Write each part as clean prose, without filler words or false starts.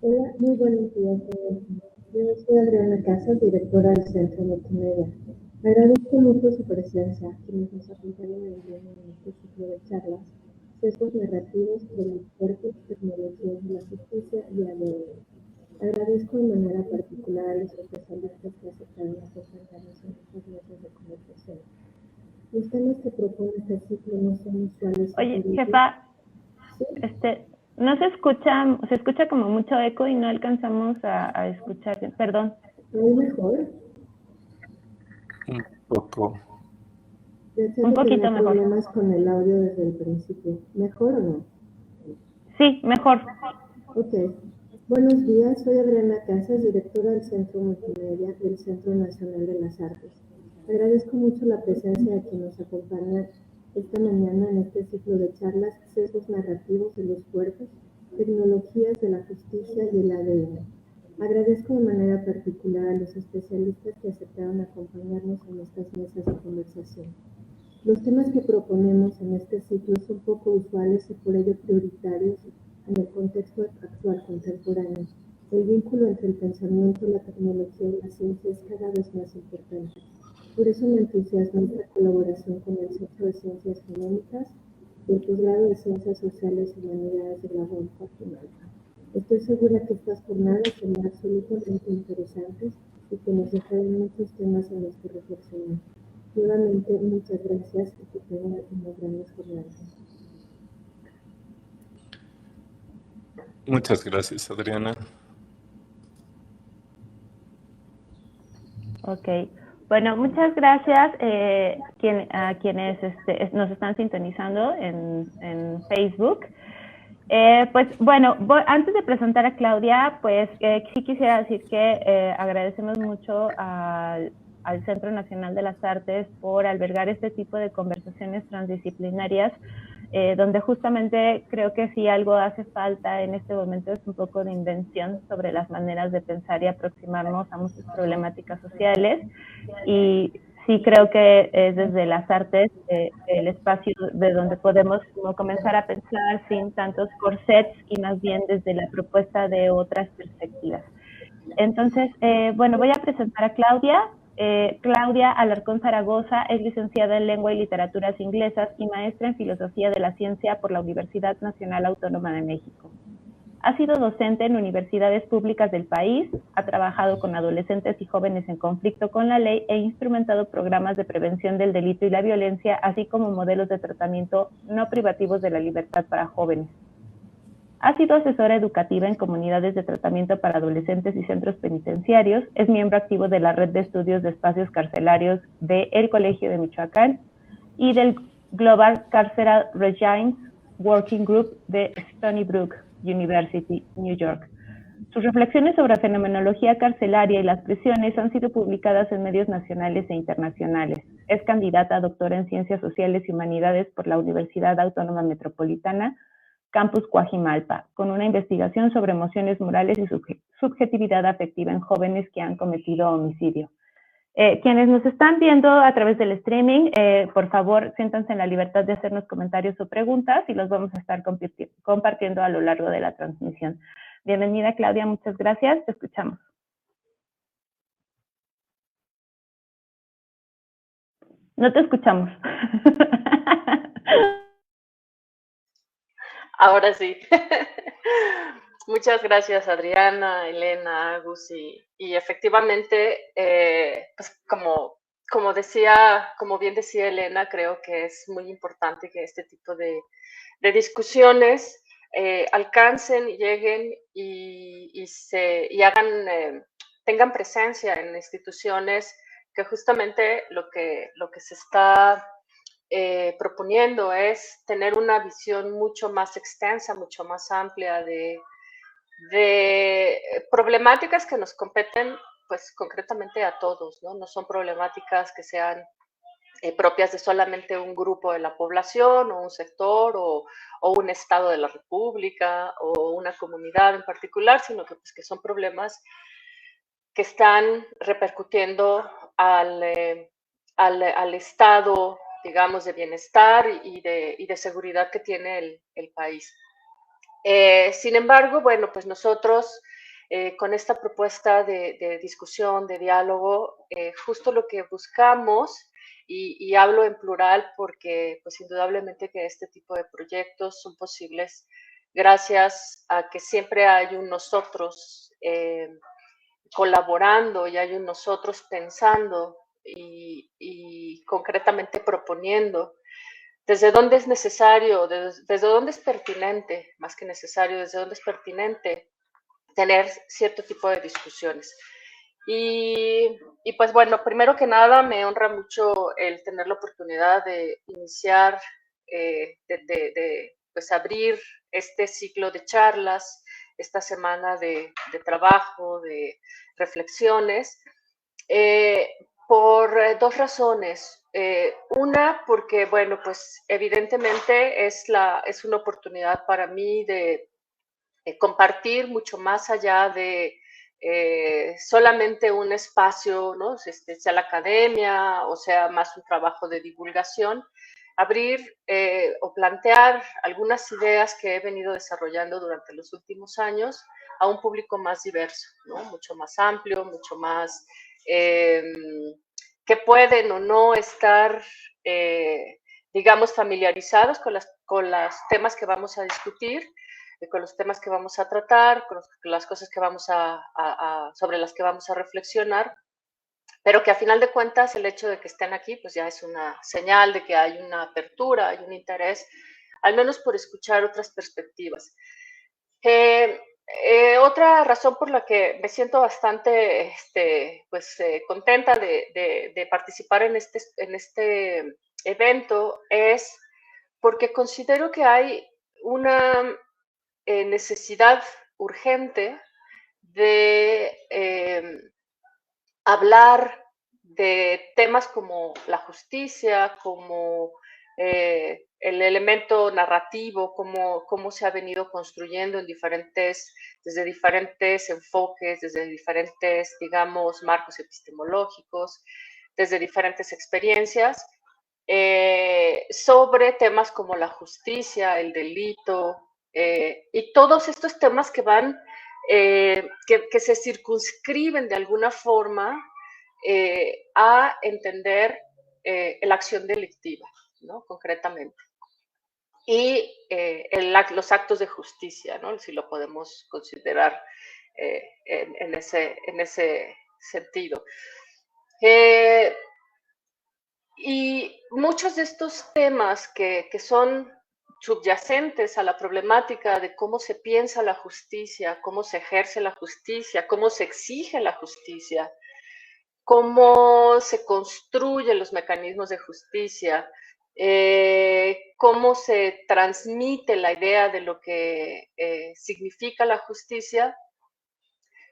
Hola, muy buenos días. Yo soy Adriana Casas, directora del Centro Multimedia. Agradezco mucho su presencia, quienes nos acompañan el día en este ciclo de charlas, sesgos narrativos de los cuerpos, tecnologías de la justicia y ADN. Agradezco de manera particular a los especialistas que aceptaron acompañarnos en estas mesas de conversación. Los temas que propone este ciclo no son usuales. Oye, jefa, ¿Sí? no se escucha como mucho eco y no alcanzamos a escuchar. Perdón. ¿Aún mejor? Un poco. Un poquito mejor. Problemas con el audio desde el principio. ¿Mejor o no? Sí, mejor. Ok. Buenos días, soy Adriana Casas, directora del Centro Multimedia del Centro Nacional de las Artes. Agradezco mucho la presencia de quien nos acompaña esta mañana en este ciclo de charlas, sesgos narrativos de los cuerpos, tecnologías de la justicia y el ADN. Agradezco de manera particular a los especialistas que aceptaron acompañarnos en estas mesas de conversación. Los temas que proponemos en este ciclo son poco usuales y por ello prioritarios en el contexto actual contemporáneo. El vínculo entre el pensamiento, la tecnología y la ciencia es cada vez más importante. Por eso me entusiasma esta colaboración con el Centro de Ciencias Genómicas y el Posgrado de Ciencias Sociales y Humanidades de la UAM Coajimalpa. Estoy segura que estas jornadas serán absolutamente interesantes y que nos dejarán muchos temas en los que reflexionar. Nuevamente, muchas gracias y que tengan una gran jornada. Muchas gracias, Adriana. Ok. Bueno, muchas gracias a quienes nos están sintonizando en Facebook. Pues bueno, antes de presentar a Claudia, pues sí quisiera decir que agradecemos mucho al Centro Nacional de las Artes por albergar este tipo de conversaciones transdisciplinarias, donde justamente creo que si algo hace falta en este momento es un poco de invención sobre las maneras de pensar y aproximarnos a muchas problemáticas sociales. Y sí creo que es desde las artes el espacio de donde podemos como comenzar a pensar sin tantos corsets y más bien desde la propuesta de otras perspectivas. Entonces, bueno, voy a presentar a Claudia. Claudia Alarcón Zaragoza es licenciada en Lengua y Literaturas Inglesas y maestra en Filosofía de la Ciencia por la Universidad Nacional Autónoma de México. Ha sido docente en universidades públicas del país, ha trabajado con adolescentes y jóvenes en conflicto con la ley e instrumentado programas de prevención del delito y la violencia, así como modelos de tratamiento no privativos de la libertad para jóvenes. Ha sido asesora educativa en comunidades de tratamiento para adolescentes y centros penitenciarios, es miembro activo de la Red de Estudios de Espacios Carcelarios del Colegio de Michoacán y del Global Carceral Regimes Working Group de Stony Brook University, New York. Sus reflexiones sobre fenomenología carcelaria y las prisiones han sido publicadas en medios nacionales e internacionales. Es candidata a doctora en Ciencias Sociales y Humanidades por la Universidad Autónoma Metropolitana, Campus Coajimalpa, con una investigación sobre emociones morales y subjetividad afectiva en jóvenes que han cometido homicidio. Quienes nos están viendo a través del streaming, por favor, siéntanse en la libertad de hacernos comentarios o preguntas y los vamos a estar compartiendo a lo largo de la transmisión. Bienvenida, Claudia, muchas gracias. Te escuchamos. No te escuchamos. Ahora sí. Muchas gracias, Adriana, Elena, Agus, y efectivamente, pues como bien decía Elena, creo que es muy importante que este tipo de discusiones alcancen, lleguen y hagan, tengan presencia en instituciones que justamente lo que se está proponiendo es tener una visión mucho más extensa, mucho más amplia de problemáticas que nos competen, pues concretamente a todos, ¿no? No son problemáticas que sean propias de solamente un grupo de la población o un sector o un estado de la república o una comunidad en particular, sino que, pues, que son problemas que están repercutiendo al estado, digamos, de bienestar y de seguridad que tiene el país. Sin embargo, bueno, pues nosotros con esta propuesta de discusión, de diálogo, justo lo que buscamos, y hablo en plural porque pues indudablemente que este tipo de proyectos son posibles gracias a que siempre hay un nosotros colaborando y hay un nosotros pensando y concretamente proponiendo desde dónde es necesario, desde dónde es pertinente, más que necesario, desde dónde es pertinente tener cierto tipo de discusiones. Y pues bueno, primero que nada me honra mucho el tener la oportunidad de iniciar, pues abrir este ciclo de charlas, esta semana de trabajo, de reflexiones, por dos razones. Una, porque bueno, pues evidentemente es una oportunidad para mí de compartir mucho más allá de solamente un espacio, ¿no? Sea la academia o sea más un trabajo de divulgación, abrir o plantear algunas ideas que he venido desarrollando durante los últimos años a un público más diverso, ¿no? Mucho más amplio, mucho más que pueden o no estar, digamos, familiarizados con los temas que vamos a discutir, con los temas que vamos a tratar, con las cosas que vamos sobre las que vamos a reflexionar, pero que a final de cuentas el hecho de que estén aquí pues ya es una señal de que hay una apertura, hay un interés, al menos por escuchar otras perspectivas. Otra razón por la que me siento bastante contenta de participar en este evento es porque considero que hay una necesidad urgente de hablar de temas como la justicia, como el elemento narrativo, cómo se ha venido construyendo desde diferentes enfoques, desde diferentes, digamos, marcos epistemológicos, desde diferentes experiencias, sobre temas como la justicia, el delito, y todos estos temas que van, que se circunscriben de alguna forma a entender la acción delictiva, ¿no? Concretamente. Y los actos de justicia, ¿no? Si lo podemos considerar en ese sentido. Y muchos de estos temas que son subyacentes a la problemática de cómo se piensa la justicia, cómo se ejerce la justicia, cómo se exige la justicia, cómo se construyen los mecanismos de justicia, cómo se transmite la idea de lo que significa la justicia,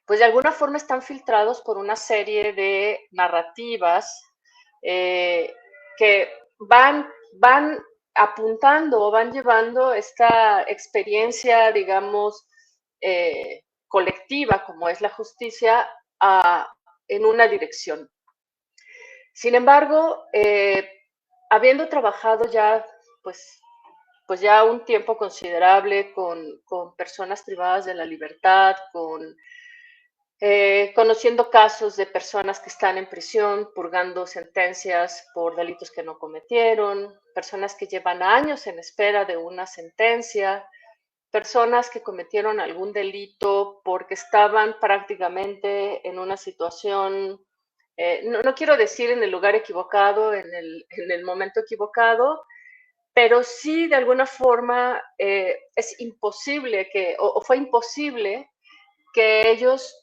pues de alguna forma están filtrados por una serie de narrativas que van apuntando o van llevando esta experiencia, digamos, colectiva, como es la justicia, en una dirección. Sin embargo, habiendo trabajado ya, pues ya un tiempo considerable con personas privadas de la libertad, conociendo casos de personas que están en prisión, purgando sentencias por delitos que no cometieron, personas que llevan años en espera de una sentencia, personas que cometieron algún delito porque estaban prácticamente en una situación, no quiero decir en el lugar equivocado, en el momento equivocado, pero sí de alguna forma es imposible o fue imposible que ellos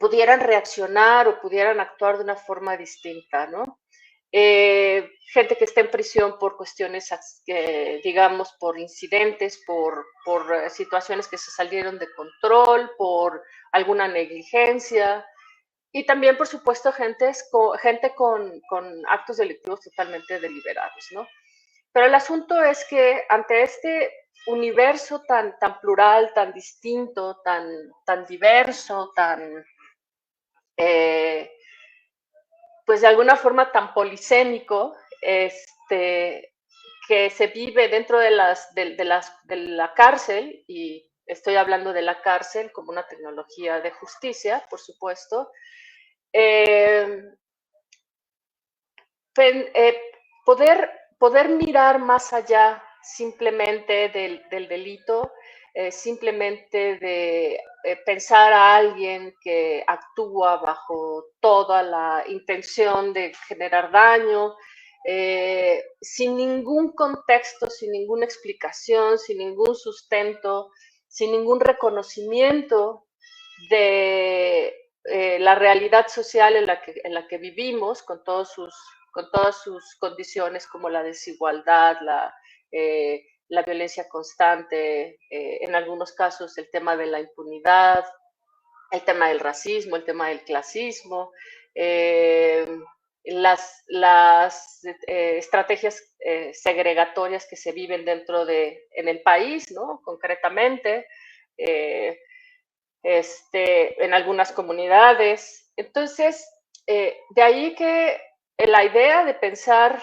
pudieran reaccionar o pudieran actuar de una forma distinta, ¿no? Gente que está en prisión por cuestiones, digamos, por incidentes, por situaciones que se salieron de control, por alguna negligencia, y también, por supuesto, gente con actos delictivos totalmente deliberados, ¿no? Pero el asunto es que ante este universo tan plural, tan distinto, tan diverso, pues de alguna forma tan polisémico, que se vive dentro de la cárcel y estoy hablando de la cárcel como una tecnología de justicia, por supuesto. Poder mirar más allá simplemente del delito, simplemente de pensar a alguien que actúa bajo toda la intención de generar daño, sin ningún contexto, sin ninguna explicación, sin ningún sustento, sin ningún reconocimiento de la realidad social en la que vivimos, con todas sus condiciones como la desigualdad, la violencia constante, en algunos casos el tema de la impunidad, el tema del racismo, el tema del clasismo, las estrategias segregatorias que se viven en el país, ¿no? Concretamente, en algunas comunidades. Entonces, de ahí que la idea de pensar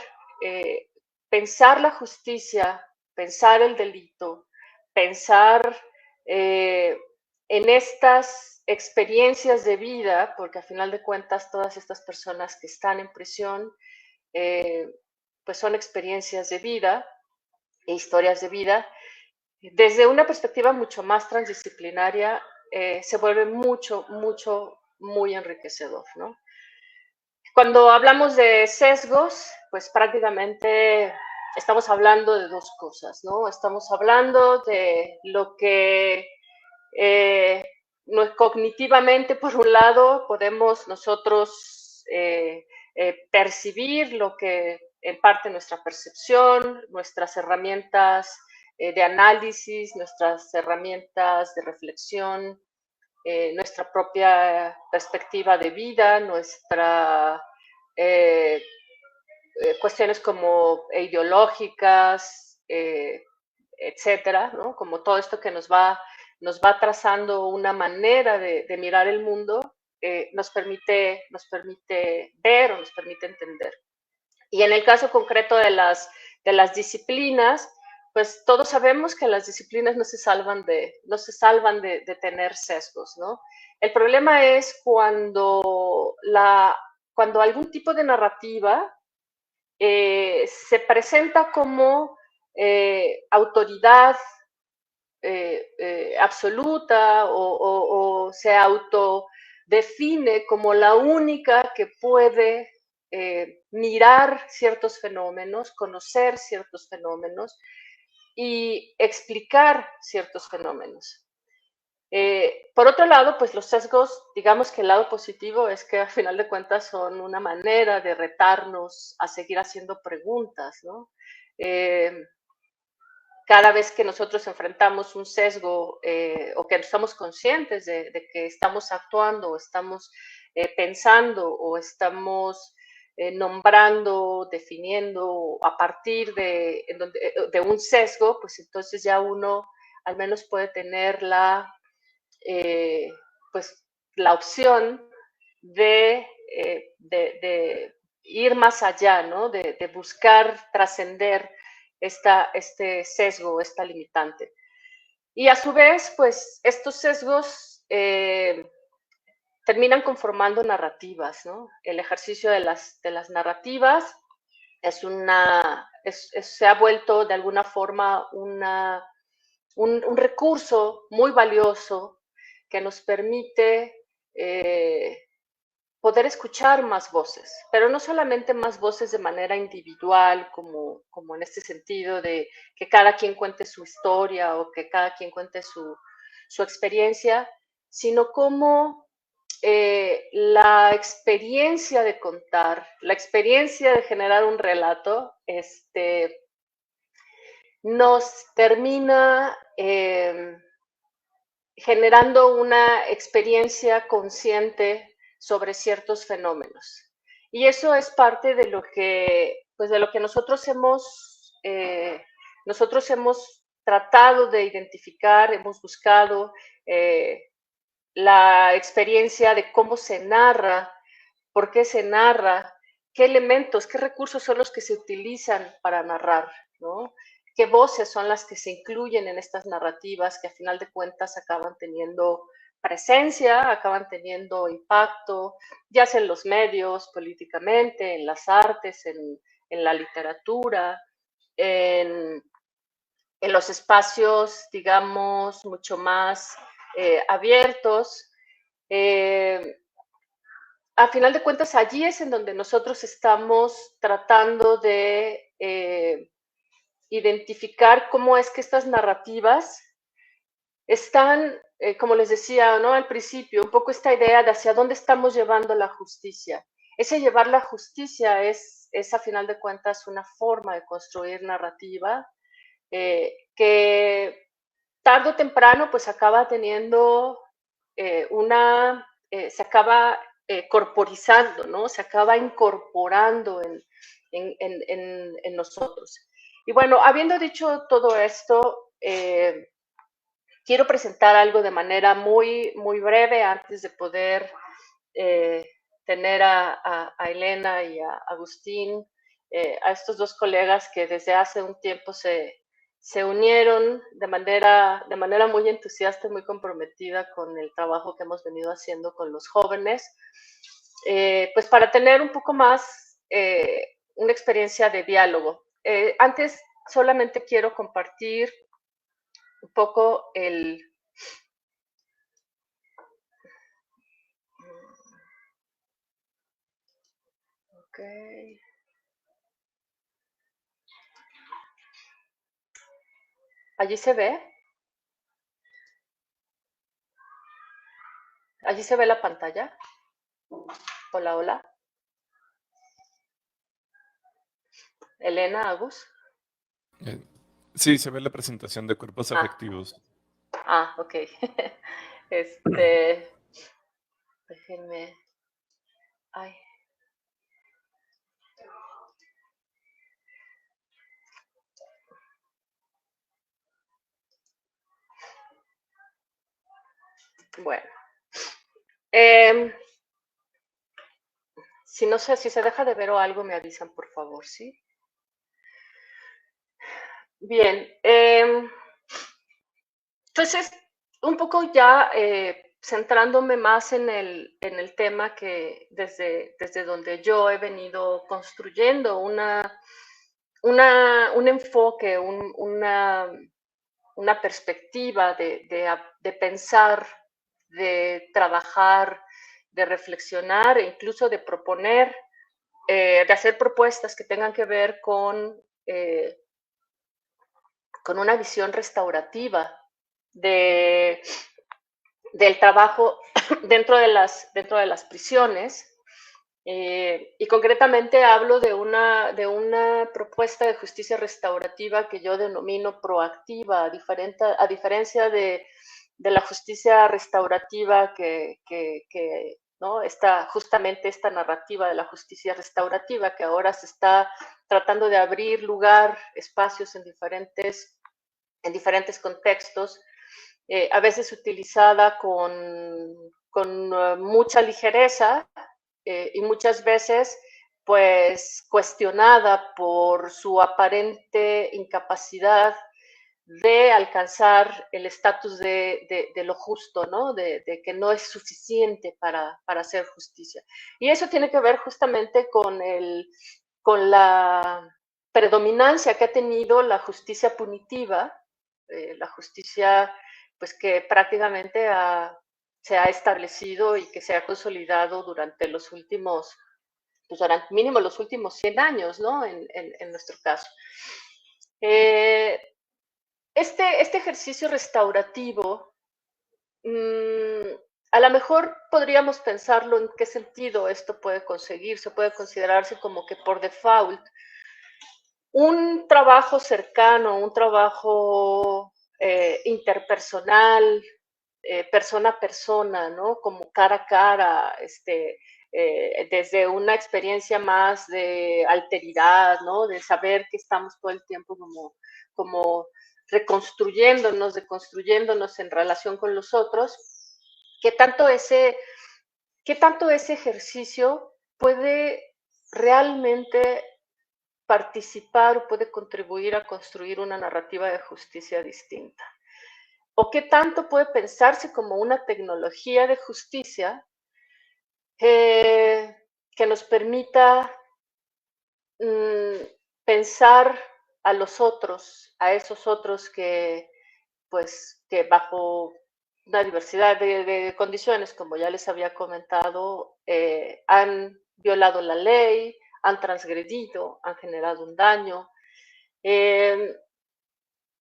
la justicia, pensar el delito, pensar en estas experiencias de vida, porque a final de cuentas todas estas personas que están en prisión, pues son experiencias de vida e historias de vida, desde una perspectiva mucho más transdisciplinaria, se vuelve muy enriquecedor, ¿no? Cuando hablamos de sesgos, pues prácticamente estamos hablando de dos cosas, ¿no? Estamos hablando de lo que cognitivamente, por un lado, podemos nosotros percibir lo que en parte nuestra percepción, nuestras herramientas de análisis, nuestras herramientas de reflexión, nuestra propia perspectiva de vida, cuestiones como ideológicas, etcétera, ¿no? Como todo esto que nos va trazando una manera de mirar el mundo, nos permite ver o nos permite entender. Y en el caso concreto de las disciplinas, pues todos sabemos que las disciplinas no se salvan de tener sesgos, ¿no? El problema es cuando algún tipo de narrativa se presenta como autoridad absoluta o se autodefine como la única que puede mirar ciertos fenómenos, conocer ciertos fenómenos y explicar ciertos fenómenos. Por otro lado, pues los sesgos, digamos que el lado positivo es que al final de cuentas son una manera de retarnos a seguir haciendo preguntas, ¿no? Cada vez que nosotros enfrentamos un sesgo o que estamos conscientes de que estamos actuando o estamos pensando o estamos nombrando, definiendo a partir de un sesgo, pues entonces ya uno al menos puede tener pues la opción de ir más allá, ¿no? De buscar trascender este sesgo, esta limitante. Y a su vez, pues estos sesgos terminan conformando narrativas, ¿no? El ejercicio de las narrativas se ha vuelto de alguna forma un recurso muy valioso que nos permite poder escuchar más voces, pero no solamente más voces de manera individual, como en este sentido de que cada quien cuente su historia o que cada quien cuente su experiencia, sino como la experiencia de contar, la experiencia de generar un relato, nos termina generando una experiencia consciente sobre ciertos fenómenos. Y eso es parte de lo que nosotros hemos tratado de identificar, hemos buscado la experiencia de cómo se narra, por qué se narra, qué elementos, qué recursos son los que se utilizan para narrar, ¿no? qué voces son las que se incluyen en estas narrativas que a final de cuentas acaban teniendo presencia, acaban teniendo impacto, ya sea en los medios, políticamente, en las artes, en la literatura, en los espacios, digamos, mucho más abiertos. A final de cuentas, allí es en donde nosotros estamos tratando de identificar cómo es que estas narrativas están, como les decía, ¿no? Al principio, un poco esta idea de hacia dónde estamos llevando la justicia. Ese llevar la justicia es a final de cuentas una forma de construir narrativa que tarde o temprano pues acaba teniendo se acaba corporizando, ¿no? Se acaba incorporando en nosotros. Y bueno, habiendo dicho todo esto, quiero presentar algo de manera muy, muy breve antes de poder tener a Elena y a Agustín, a estos dos colegas que desde hace un tiempo se unieron de manera muy entusiasta y muy comprometida con el trabajo que hemos venido haciendo con los jóvenes, pues para tener un poco más una experiencia de diálogo. Antes solamente quiero compartir un poco el... Okay. ¿Allí se ve? ¿Allí se ve la pantalla? Hola, hola. Elena, Agus. Sí, se ve la presentación de cuerpos afectivos. Ok. Déjenme. Ay. Bueno. Si no sé, si se deja de ver o algo, me avisan, por favor, ¿sí? Bien. Entonces, un poco ya centrándome más en el tema que desde donde yo he venido construyendo un enfoque, una perspectiva de pensar, de trabajar, de reflexionar e incluso de proponer, de hacer propuestas que tengan que ver con una visión restaurativa del trabajo dentro de las prisiones. Y concretamente hablo de una propuesta de justicia restaurativa que yo denomino proactiva, a diferencia de la justicia restaurativa ¿no? Justamente esta narrativa de la justicia restaurativa que ahora se está tratando de abrir lugar, espacios en diferentes contextos, a veces utilizada con mucha ligereza y muchas veces pues cuestionada por su aparente incapacidad de alcanzar el estatus de lo justo, ¿no? De que no es suficiente para hacer justicia. Y eso tiene que ver justamente con la predominancia que ha tenido la justicia punitiva, la justicia pues que prácticamente se ha establecido y que se ha consolidado durante los últimos, pues durante mínimo los últimos 100 años, ¿no? En nuestro caso. Este ejercicio restaurativo, a lo mejor podríamos pensarlo en qué sentido esto puede conseguirse, puede considerarse como que por default un trabajo cercano, un trabajo interpersonal, persona a persona, ¿no? Como cara a cara, desde una experiencia más de alteridad, ¿no? De saber que estamos todo el tiempo como reconstruyéndonos, deconstruyéndonos en relación con los otros, ¿qué tanto ese ejercicio puede realmente participar o puede contribuir a construir una narrativa de justicia distinta? ¿O qué tanto puede pensarse como una tecnología de justicia que nos permita pensar a los otros, a esos otros que, pues, que bajo una diversidad de condiciones, como ya les había comentado, han violado la ley, han transgredido, han generado un daño.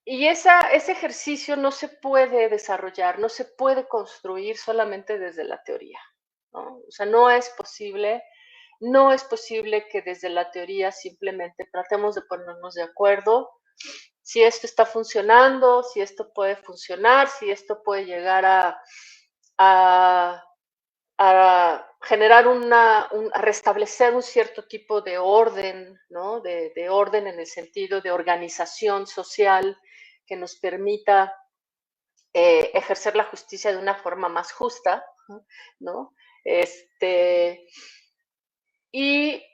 Y ese ejercicio no se puede desarrollar, no se puede construir solamente desde la teoría, ¿no? O sea, no es posible que desde la teoría simplemente tratemos de ponernos de acuerdo si esto está funcionando, si esto puede funcionar, si esto puede llegar a generar a restablecer un cierto tipo de orden, ¿no? De orden en el sentido de organización social que nos permita ejercer la justicia de una forma más justa, ¿no? Y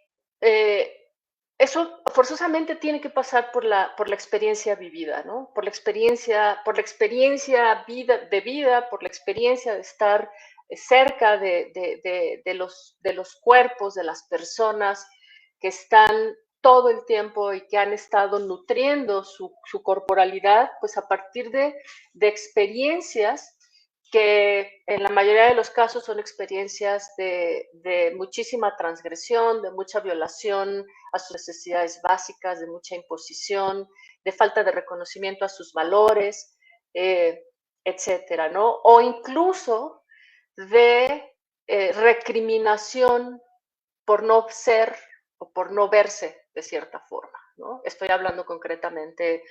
eso forzosamente tiene que pasar por la experiencia vivida, ¿no? Por la experiencia de vida, por la experiencia de estar cerca de los cuerpos, de las personas que están todo el tiempo y que han estado nutriendo su corporalidad, pues a partir de experiencias que en la mayoría de los casos son experiencias de muchísima transgresión, de mucha violación a sus necesidades básicas, de mucha imposición, de falta de reconocimiento a sus valores, etcétera, ¿no? O incluso de recriminación por no ser o por no verse de cierta forma, ¿no? Estoy hablando concretamente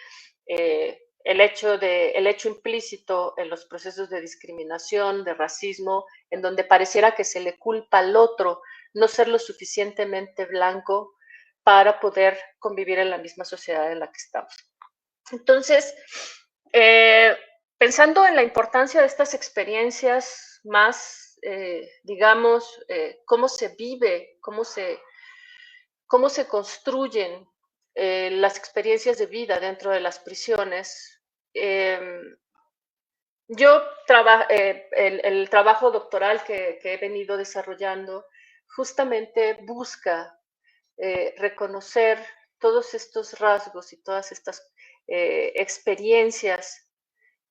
el hecho implícito en los procesos de discriminación, de racismo, en donde pareciera que se le culpa al otro no ser lo suficientemente blanco para poder convivir en la misma sociedad en la que estamos. Entonces, pensando en la importancia de estas experiencias más, digamos, cómo se vive, cómo se construyen las experiencias de vida dentro de las prisiones. Yo el trabajo doctoral que he venido desarrollando justamente busca reconocer todos estos rasgos y todas estas experiencias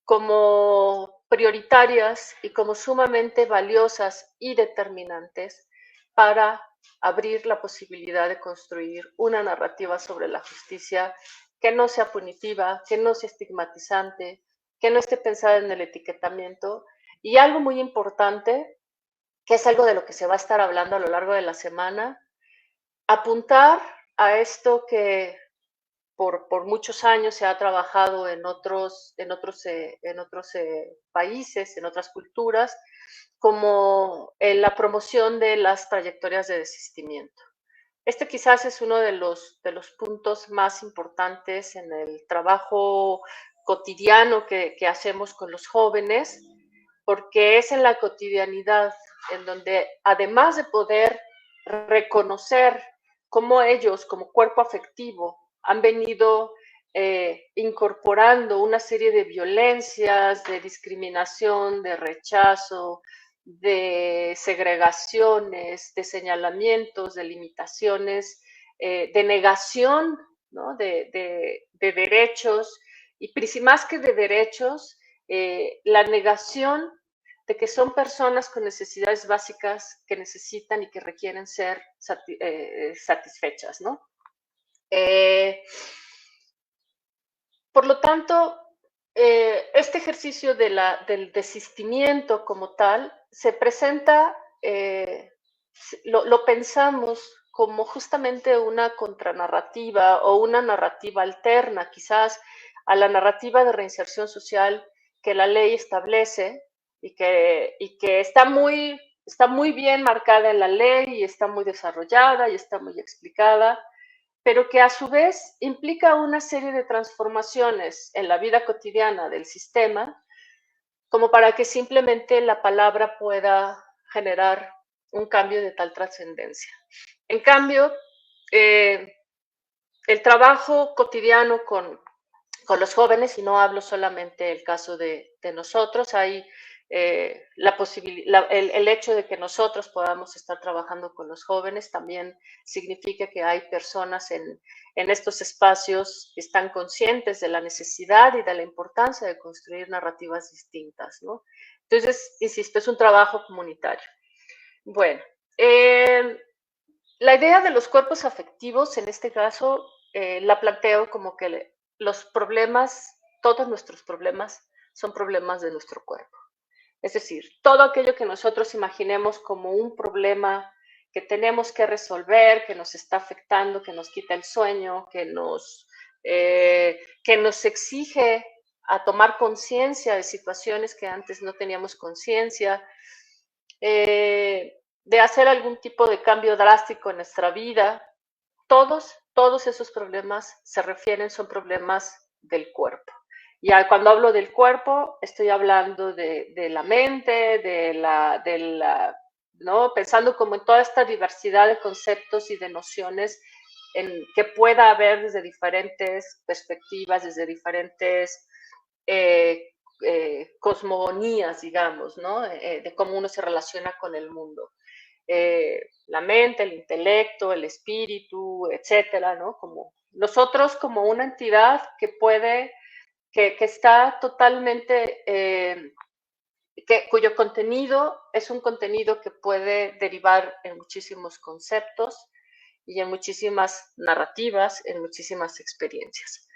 como prioritarias y como sumamente valiosas y determinantes para abrir la posibilidad de construir una narrativa sobre la justicia que no sea punitiva, que no sea estigmatizante, que no esté pensada en el etiquetamiento. Y algo muy importante, que es algo de lo que se va a estar hablando a lo largo de la semana, apuntar a esto que por muchos años se ha trabajado en otros países, en otras culturas, como en la promoción de las trayectorias de desistimiento. Este quizás es uno de los puntos más importantes en el trabajo cotidiano que hacemos con los jóvenes, porque es en la cotidianidad en donde, además de poder reconocer cómo ellos, como cuerpo afectivo, han venido incorporando una serie de violencias, de discriminación, de rechazo, de segregaciones, de señalamientos, de limitaciones, de negación, ¿no? de derechos, y más que de derechos, la negación de que son personas con necesidades básicas que necesitan y que requieren ser satisfechas, ¿no? Por lo tanto, este ejercicio del desistimiento como tal se presenta, lo pensamos como justamente una contranarrativa o una narrativa alterna, quizás a la narrativa de reinserción social que la ley establece y que está muy bien marcada en la ley y está muy desarrollada y está muy explicada, pero que a su vez implica una serie de transformaciones en la vida cotidiana del sistema, como para que simplemente la palabra pueda generar un cambio de tal trascendencia. En cambio, el trabajo cotidiano con los jóvenes, y no hablo solamente del caso de nosotros, hay la posibilidad, el hecho de que nosotros podamos estar trabajando con los jóvenes también significa que hay personas en estos espacios que están conscientes de la necesidad y de la importancia de construir narrativas distintas, ¿no? Entonces, insisto, es un trabajo comunitario. Bueno, la idea de los cuerpos afectivos, en este caso, la planteo como que los problemas, todos nuestros problemas, son problemas de nuestro cuerpo. Es decir, todo aquello que nosotros imaginemos como un problema que tenemos que resolver, que nos está afectando, que nos quita el sueño, que nos exige a tomar conciencia de situaciones que antes no teníamos conciencia, de hacer algún tipo de cambio drástico en nuestra vida. Todos esos problemas son problemas del cuerpo. Y cuando hablo del cuerpo, estoy hablando de la mente, ¿no? Pensando como en toda esta diversidad de conceptos y de nociones que pueda haber desde diferentes perspectivas, desde diferentes cosmogonías, digamos, ¿no? De cómo uno se relaciona con el mundo. La mente, el intelecto, el espíritu, etcétera, ¿no? Como nosotros como una entidad que puede, que está totalmente, cuyo contenido es un contenido que puede derivar en muchísimos conceptos y en muchísimas narrativas, en muchísimas experiencias.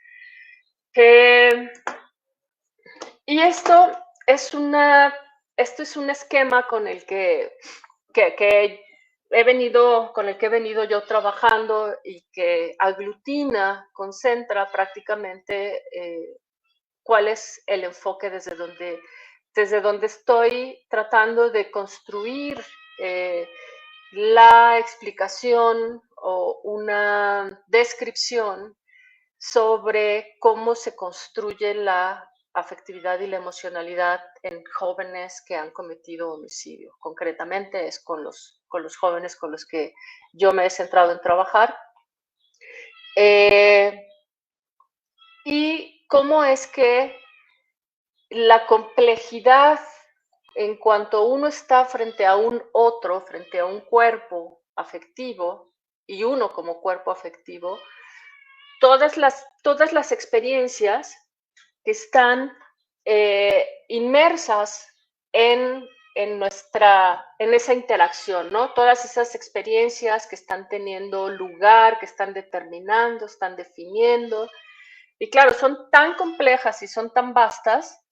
Y esto es un esquema con el que he venido yo trabajando y que aglutina, concentra prácticamente cuál es el enfoque desde donde estoy tratando de construir la explicación o una descripción sobre cómo se construye la afectividad y la emocionalidad en jóvenes que han cometido homicidio. Concretamente es con los jóvenes con los que yo me he centrado en trabajar. Y cómo es que la complejidad en cuanto uno está frente a un otro, frente a un cuerpo afectivo, y uno como cuerpo afectivo, todas las experiencias que están inmersas en esa interacción, ¿no? Todas esas experiencias que están teniendo lugar, que están determinando, están definiendo. Y claro, son tan complejas y son tan vastas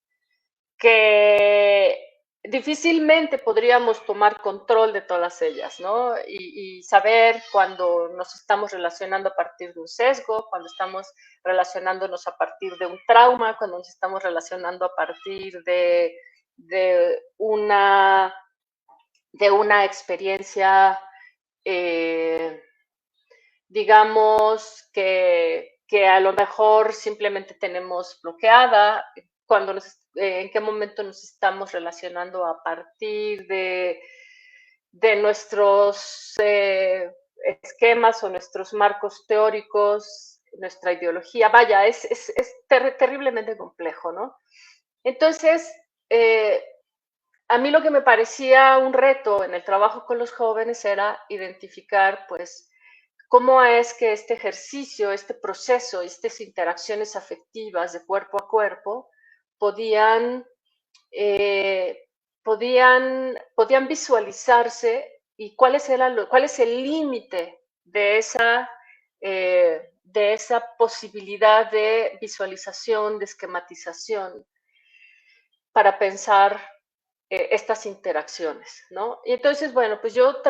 que difícilmente podríamos tomar control de todas ellas, ¿no? Y saber cuando nos estamos relacionando a partir de un sesgo, cuando estamos relacionándonos a partir de un trauma, cuando nos estamos relacionando a partir de una experiencia, digamos, que a lo mejor simplemente tenemos bloqueada, en qué momento nos estamos relacionando a partir de nuestros esquemas o nuestros marcos teóricos, nuestra ideología. Vaya, es terriblemente complejo, ¿no? Entonces, a mí lo que me parecía un reto en el trabajo con los jóvenes era identificar, pues, cómo es que este ejercicio, este proceso, estas interacciones afectivas de cuerpo a cuerpo podían visualizarse y cuál es el límite de esa posibilidad de visualización, de esquematización para pensar estas interacciones, ¿no? Y entonces, bueno, pues yo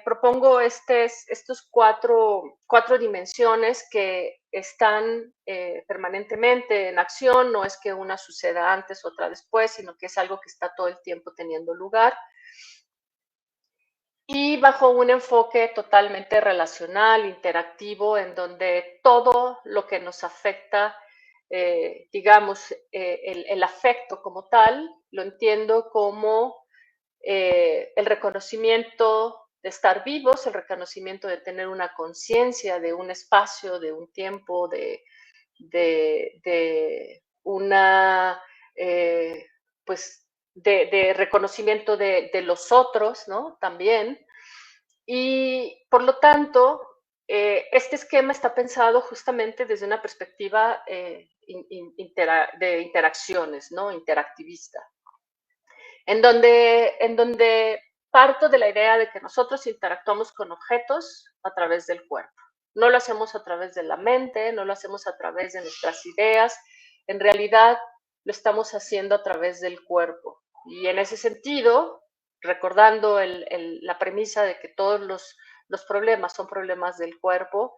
propongo estos cuatro dimensiones que están permanentemente en acción. No es que una suceda antes, otra después, sino que es algo que está todo el tiempo teniendo lugar. Y bajo un enfoque totalmente relacional, interactivo, en donde todo lo que nos afecta, digamos, el afecto como tal, lo entiendo como el reconocimiento estar vivos, el reconocimiento de tener una conciencia de un espacio, de un tiempo, de una, pues, de reconocimiento de los otros, ¿no? También. Y por lo tanto, este esquema está pensado justamente desde una perspectiva de interacciones, ¿no? Interactivista, en donde parto de la idea de que nosotros interactuamos con objetos a través del cuerpo. No lo hacemos a través de la mente, no lo hacemos a través de nuestras ideas, en realidad lo estamos haciendo a través del cuerpo. Y en ese sentido, recordando la premisa de que todos los problemas son problemas del cuerpo,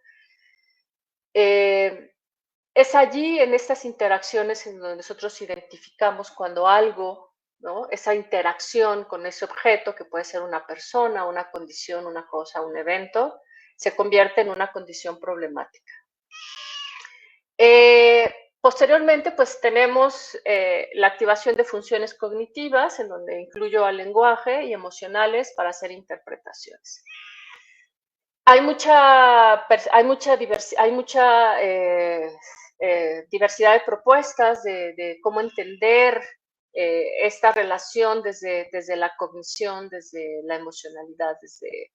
es allí, en estas interacciones, en donde nosotros identificamos cuando algo, ¿no? Esa interacción con ese objeto, que puede ser una persona, una condición, una cosa, un evento, se convierte en una condición problemática. Posteriormente, pues tenemos la activación de funciones cognitivas, en donde incluyo al lenguaje y emocionales para hacer interpretaciones. Hay mucha diversidad de propuestas de cómo entender esta relación desde la cognición, desde la emocionalidad, desde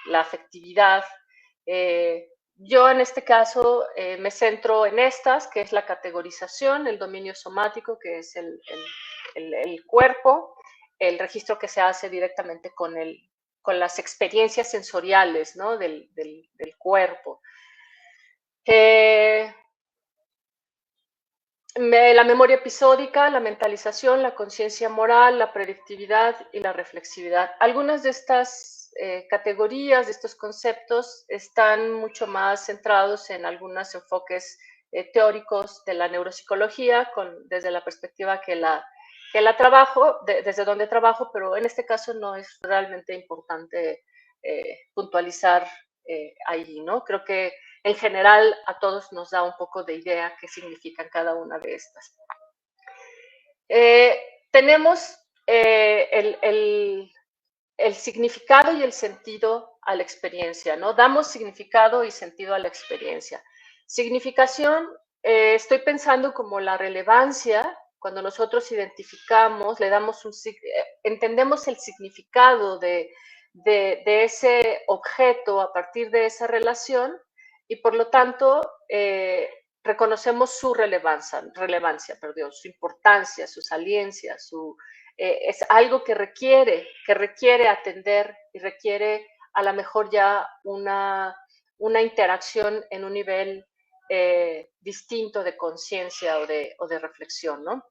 la afectividad. Yo en este caso me centro en estas, que es la categorización, el dominio somático, que es el cuerpo, el registro que se hace directamente con las experiencias sensoriales, ¿no? del cuerpo. La memoria episódica, la mentalización, la conciencia moral, la predictividad y la reflexividad. Algunas de estas categorías, de estos conceptos, están mucho más centrados en algunos enfoques teóricos de la neuropsicología, desde la perspectiva que la trabajo, desde donde trabajo, pero en este caso no es realmente importante puntualizar ahí, ¿no? Creo que en general a todos nos da un poco de idea qué significan cada una de estas. Tenemos el significado y el sentido a la experiencia, ¿no? Damos significado y sentido a la experiencia. Significación, estoy pensando como la relevancia, cuando nosotros identificamos, le damos entendemos el significado de ese objeto a partir de esa relación, y por lo tanto reconocemos su relevancia, su importancia, su saliencia, es algo que requiere atender y requiere a lo mejor ya una interacción en un nivel distinto de conciencia o de reflexión, ¿no?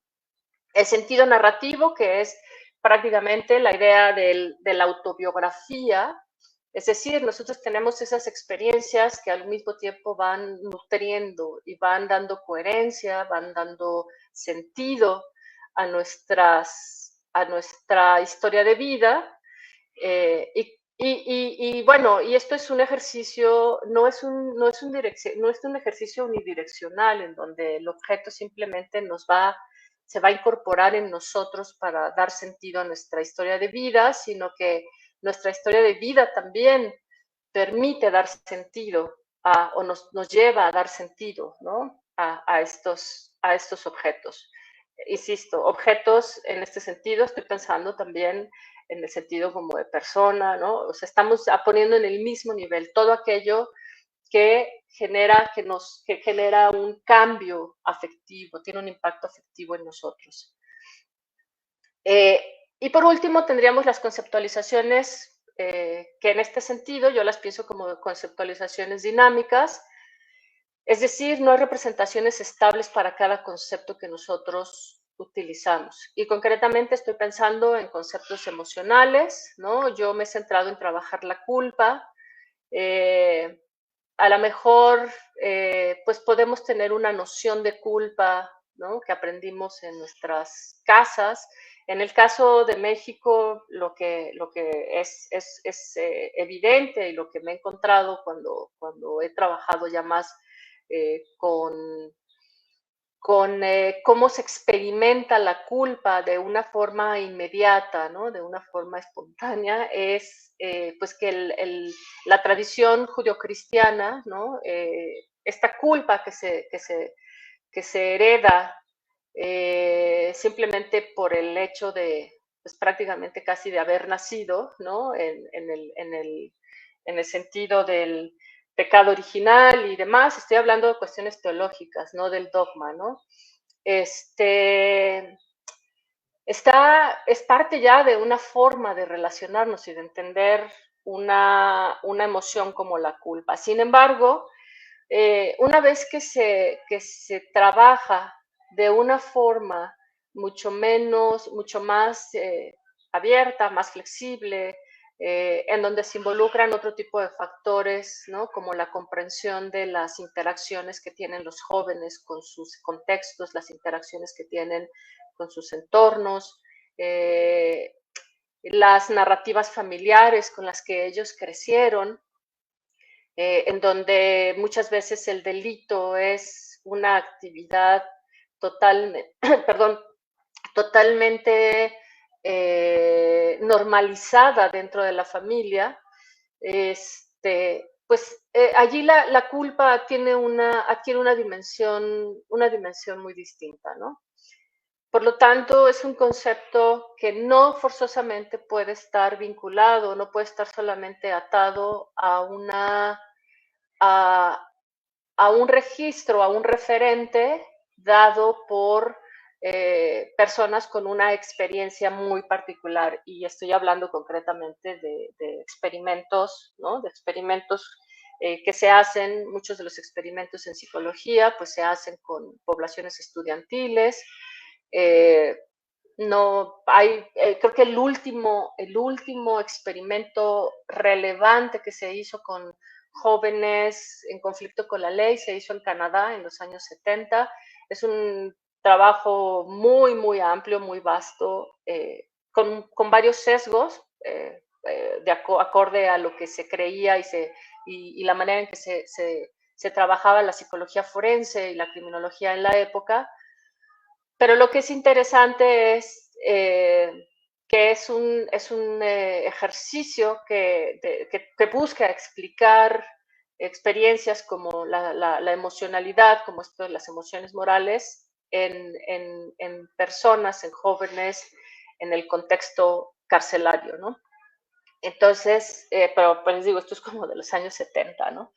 El sentido narrativo, que es prácticamente la idea de la autobiografía, es decir, nosotros tenemos esas experiencias que al mismo tiempo van nutriendo y van dando coherencia, van dando sentido a nuestra historia de vida. Y bueno, y esto es un ejercicio, no es un ejercicio unidireccional, en donde el objeto simplemente se va a incorporar en nosotros para dar sentido a nuestra historia de vida, sino que nuestra historia de vida también permite dar sentido o nos lleva a dar sentido, ¿no? a estos objetos. Insisto, objetos en este sentido, estoy pensando también en el sentido como de persona, ¿no? O sea, estamos poniendo en el mismo nivel todo aquello que genera un cambio afectivo, tiene un impacto afectivo en nosotros. Y por último tendríamos las conceptualizaciones, que en este sentido yo las pienso como conceptualizaciones dinámicas, es decir, no hay representaciones estables para cada concepto que nosotros utilizamos. Y concretamente estoy pensando en conceptos emocionales, ¿no? Yo me he centrado en trabajar la culpa. A lo mejor, pues podemos tener una noción de culpa, ¿no? Que aprendimos en nuestras casas. En el caso de México, lo que es evidente, y lo que me he encontrado cuando he trabajado ya más con cómo se experimenta la culpa de una forma inmediata, ¿no? De una forma espontánea, es pues que la tradición judeocristiana, ¿no? Esta culpa que se hereda simplemente por el hecho de, pues prácticamente casi de haber nacido, ¿no? En el sentido del pecado original y demás. Estoy hablando de cuestiones teológicas, no del dogma, ¿no? Es parte ya de una forma de relacionarnos y de entender una emoción como la culpa. Sin embargo, una vez que se trabaja de una forma mucho más abierta, más flexible, en donde se involucran otro tipo de factores, ¿no? Como la comprensión de las interacciones que tienen los jóvenes con sus contextos, las interacciones que tienen con sus entornos, las narrativas familiares con las que ellos crecieron, en donde muchas veces el delito es una actividad perdón, totalmente normalizada dentro de la familia, pues allí la culpa adquiere una dimensión muy distinta, ¿no? Por lo tanto, es un concepto que no forzosamente puede estar vinculado, no puede estar solamente atado a un registro, a un referente dado por personas con una experiencia muy particular. Y estoy hablando concretamente de experimentos, ¿no? De experimentos que se hacen, muchos de los experimentos en psicología, pues se hacen con poblaciones estudiantiles. No hay, creo que el último experimento relevante que se hizo con jóvenes en conflicto con la ley se hizo en Canadá en los años 70. Es un trabajo muy, muy amplio, muy vasto, con varios sesgos, acorde a lo que se creía y la manera en que se trabajaba la psicología forense y la criminología en la época. Pero lo que es interesante es que es un ejercicio que busca explicar experiencias como la emocionalidad, como esto de las emociones morales, en personas, en jóvenes, en el contexto carcelario, ¿no? Entonces, pero pues les digo, esto es como de los años 70, ¿no?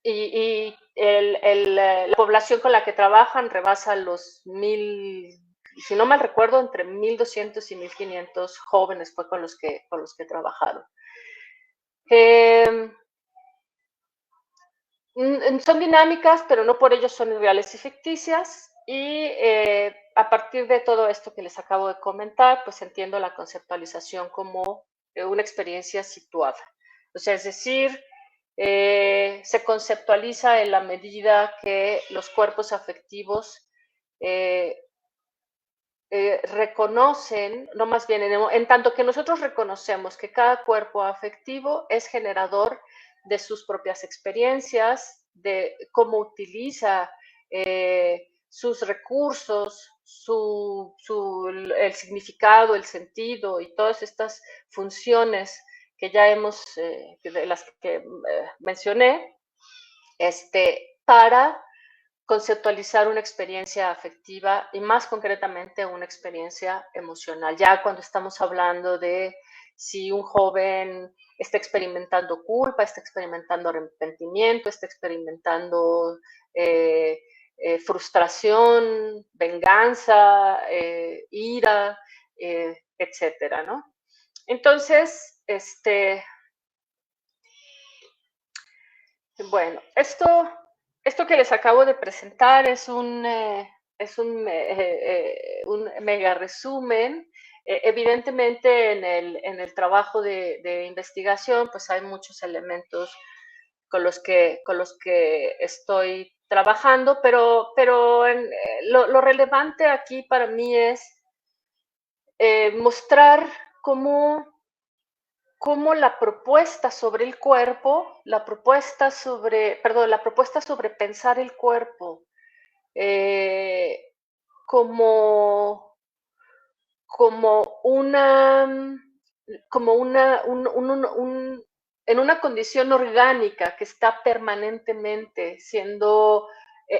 Y la población con la que trabajan rebasa los 1,000, si no mal recuerdo, entre 1,200 y 1,500 jóvenes fue con los que trabajaron. Son dinámicas, pero no por ello son irreales y ficticias. Y a partir de todo esto que les acabo de comentar, pues entiendo la conceptualización como una experiencia situada. O sea, es decir, se conceptualiza en la medida que los cuerpos afectivos reconocen, no más bien, en tanto que nosotros reconocemos que cada cuerpo afectivo es generador de sus propias experiencias, de cómo utiliza sus recursos, el significado, el sentido y todas estas funciones que ya de las que mencioné, para conceptualizar una experiencia afectiva y más concretamente una experiencia emocional. Ya cuando estamos hablando de si un joven está experimentando culpa, está experimentando arrepentimiento, está experimentando frustración, venganza, ira, etcétera, ¿no? Entonces, bueno, esto que les acabo de presentar es un mega resumen. Evidentemente, en el trabajo de investigación, pues hay muchos elementos con los que estoy trabajando, pero lo relevante aquí para mí es mostrar cómo cómo la propuesta sobre el cuerpo, la propuesta sobre pensar el cuerpo como, como una, en una condición orgánica que está permanentemente siendo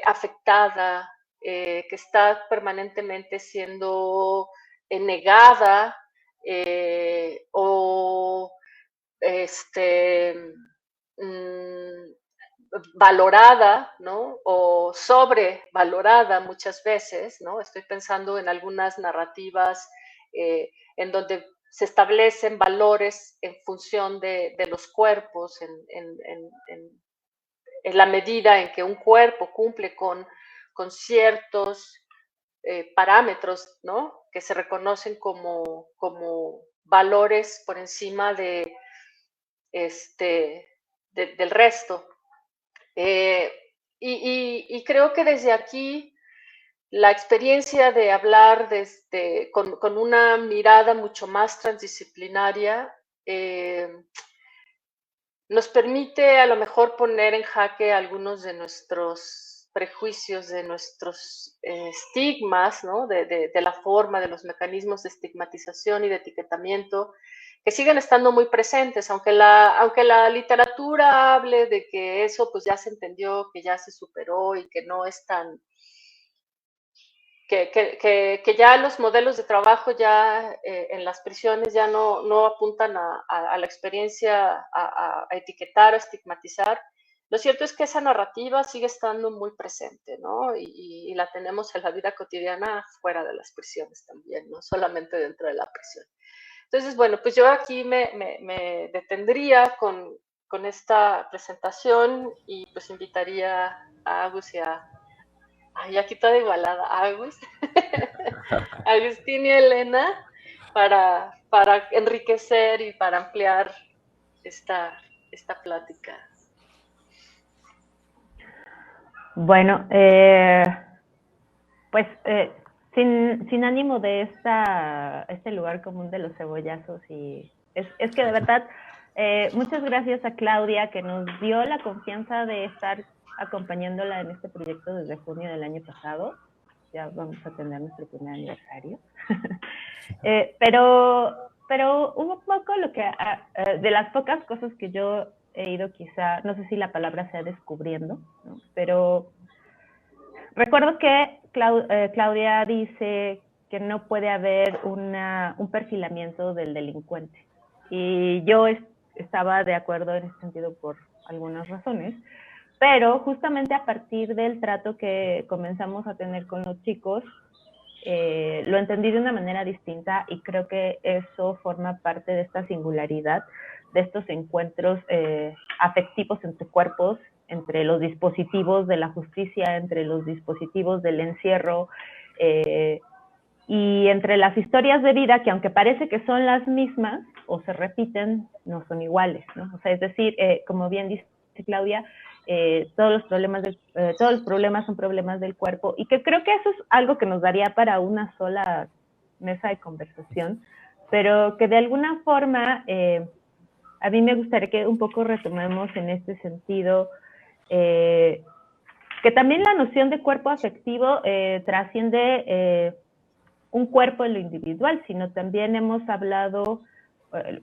afectada, que está permanentemente siendo negada o mm, valorada, ¿no? O sobrevalorada muchas veces, ¿no? Estoy pensando en algunas narrativas en donde se establecen valores en función de los cuerpos, en la medida en que un cuerpo cumple con ciertos parámetros, ¿no? Que se reconocen como valores por encima del resto. Y creo que desde aquí la experiencia de hablar con una mirada mucho más transdisciplinaria nos permite a lo mejor poner en jaque algunos de nuestros prejuicios, de nuestros estigmas, ¿no? de la forma, de los mecanismos de estigmatización y de etiquetamiento que siguen estando muy presentes, aunque la literatura hable de que eso pues ya se entendió, que ya se superó y que no es tan, que ya los modelos de trabajo ya en las prisiones ya no apuntan a la experiencia, a etiquetar, a estigmatizar. Lo cierto es que esa narrativa sigue estando muy presente, ¿no? Y la tenemos en la vida cotidiana fuera de las prisiones también, no solamente dentro de la prisión. Entonces, bueno, pues yo aquí me detendría con esta presentación y pues invitaría a Agus y a... Ay, aquí toda igualada, a Agus, Agustín y Elena, para enriquecer y para ampliar esta plática. Bueno, pues sin ánimo de este lugar común de los cebollazos, y es que de verdad, muchas gracias a Claudia que nos dio la confianza de estar acompañándola en este proyecto desde junio del año pasado. Ya vamos a tener nuestro primer aniversario. Pero un poco lo que, de las pocas cosas que yo he ido quizá, no sé si la palabra sea descubriendo, ¿no? Pero recuerdo que Claudia dice que no puede haber un perfilamiento del delincuente. Y yo estaba de acuerdo en ese sentido por algunas razones, pero justamente a partir del trato que comenzamos a tener con los chicos, lo entendí de una manera distinta y creo que eso forma parte de esta singularidad, de estos encuentros afectivos entre cuerpos, entre los dispositivos de la justicia, entre los dispositivos del encierro y entre las historias de vida que aunque parece que son las mismas o se repiten, no son iguales, ¿no? O sea, es decir, como bien dice Claudia, todos los problemas son problemas del cuerpo, y que creo que eso es algo que nos daría para una sola mesa de conversación, pero que de alguna forma a mí me gustaría que un poco retomemos en este sentido que también la noción de cuerpo afectivo trasciende un cuerpo en lo individual, sino también hemos hablado,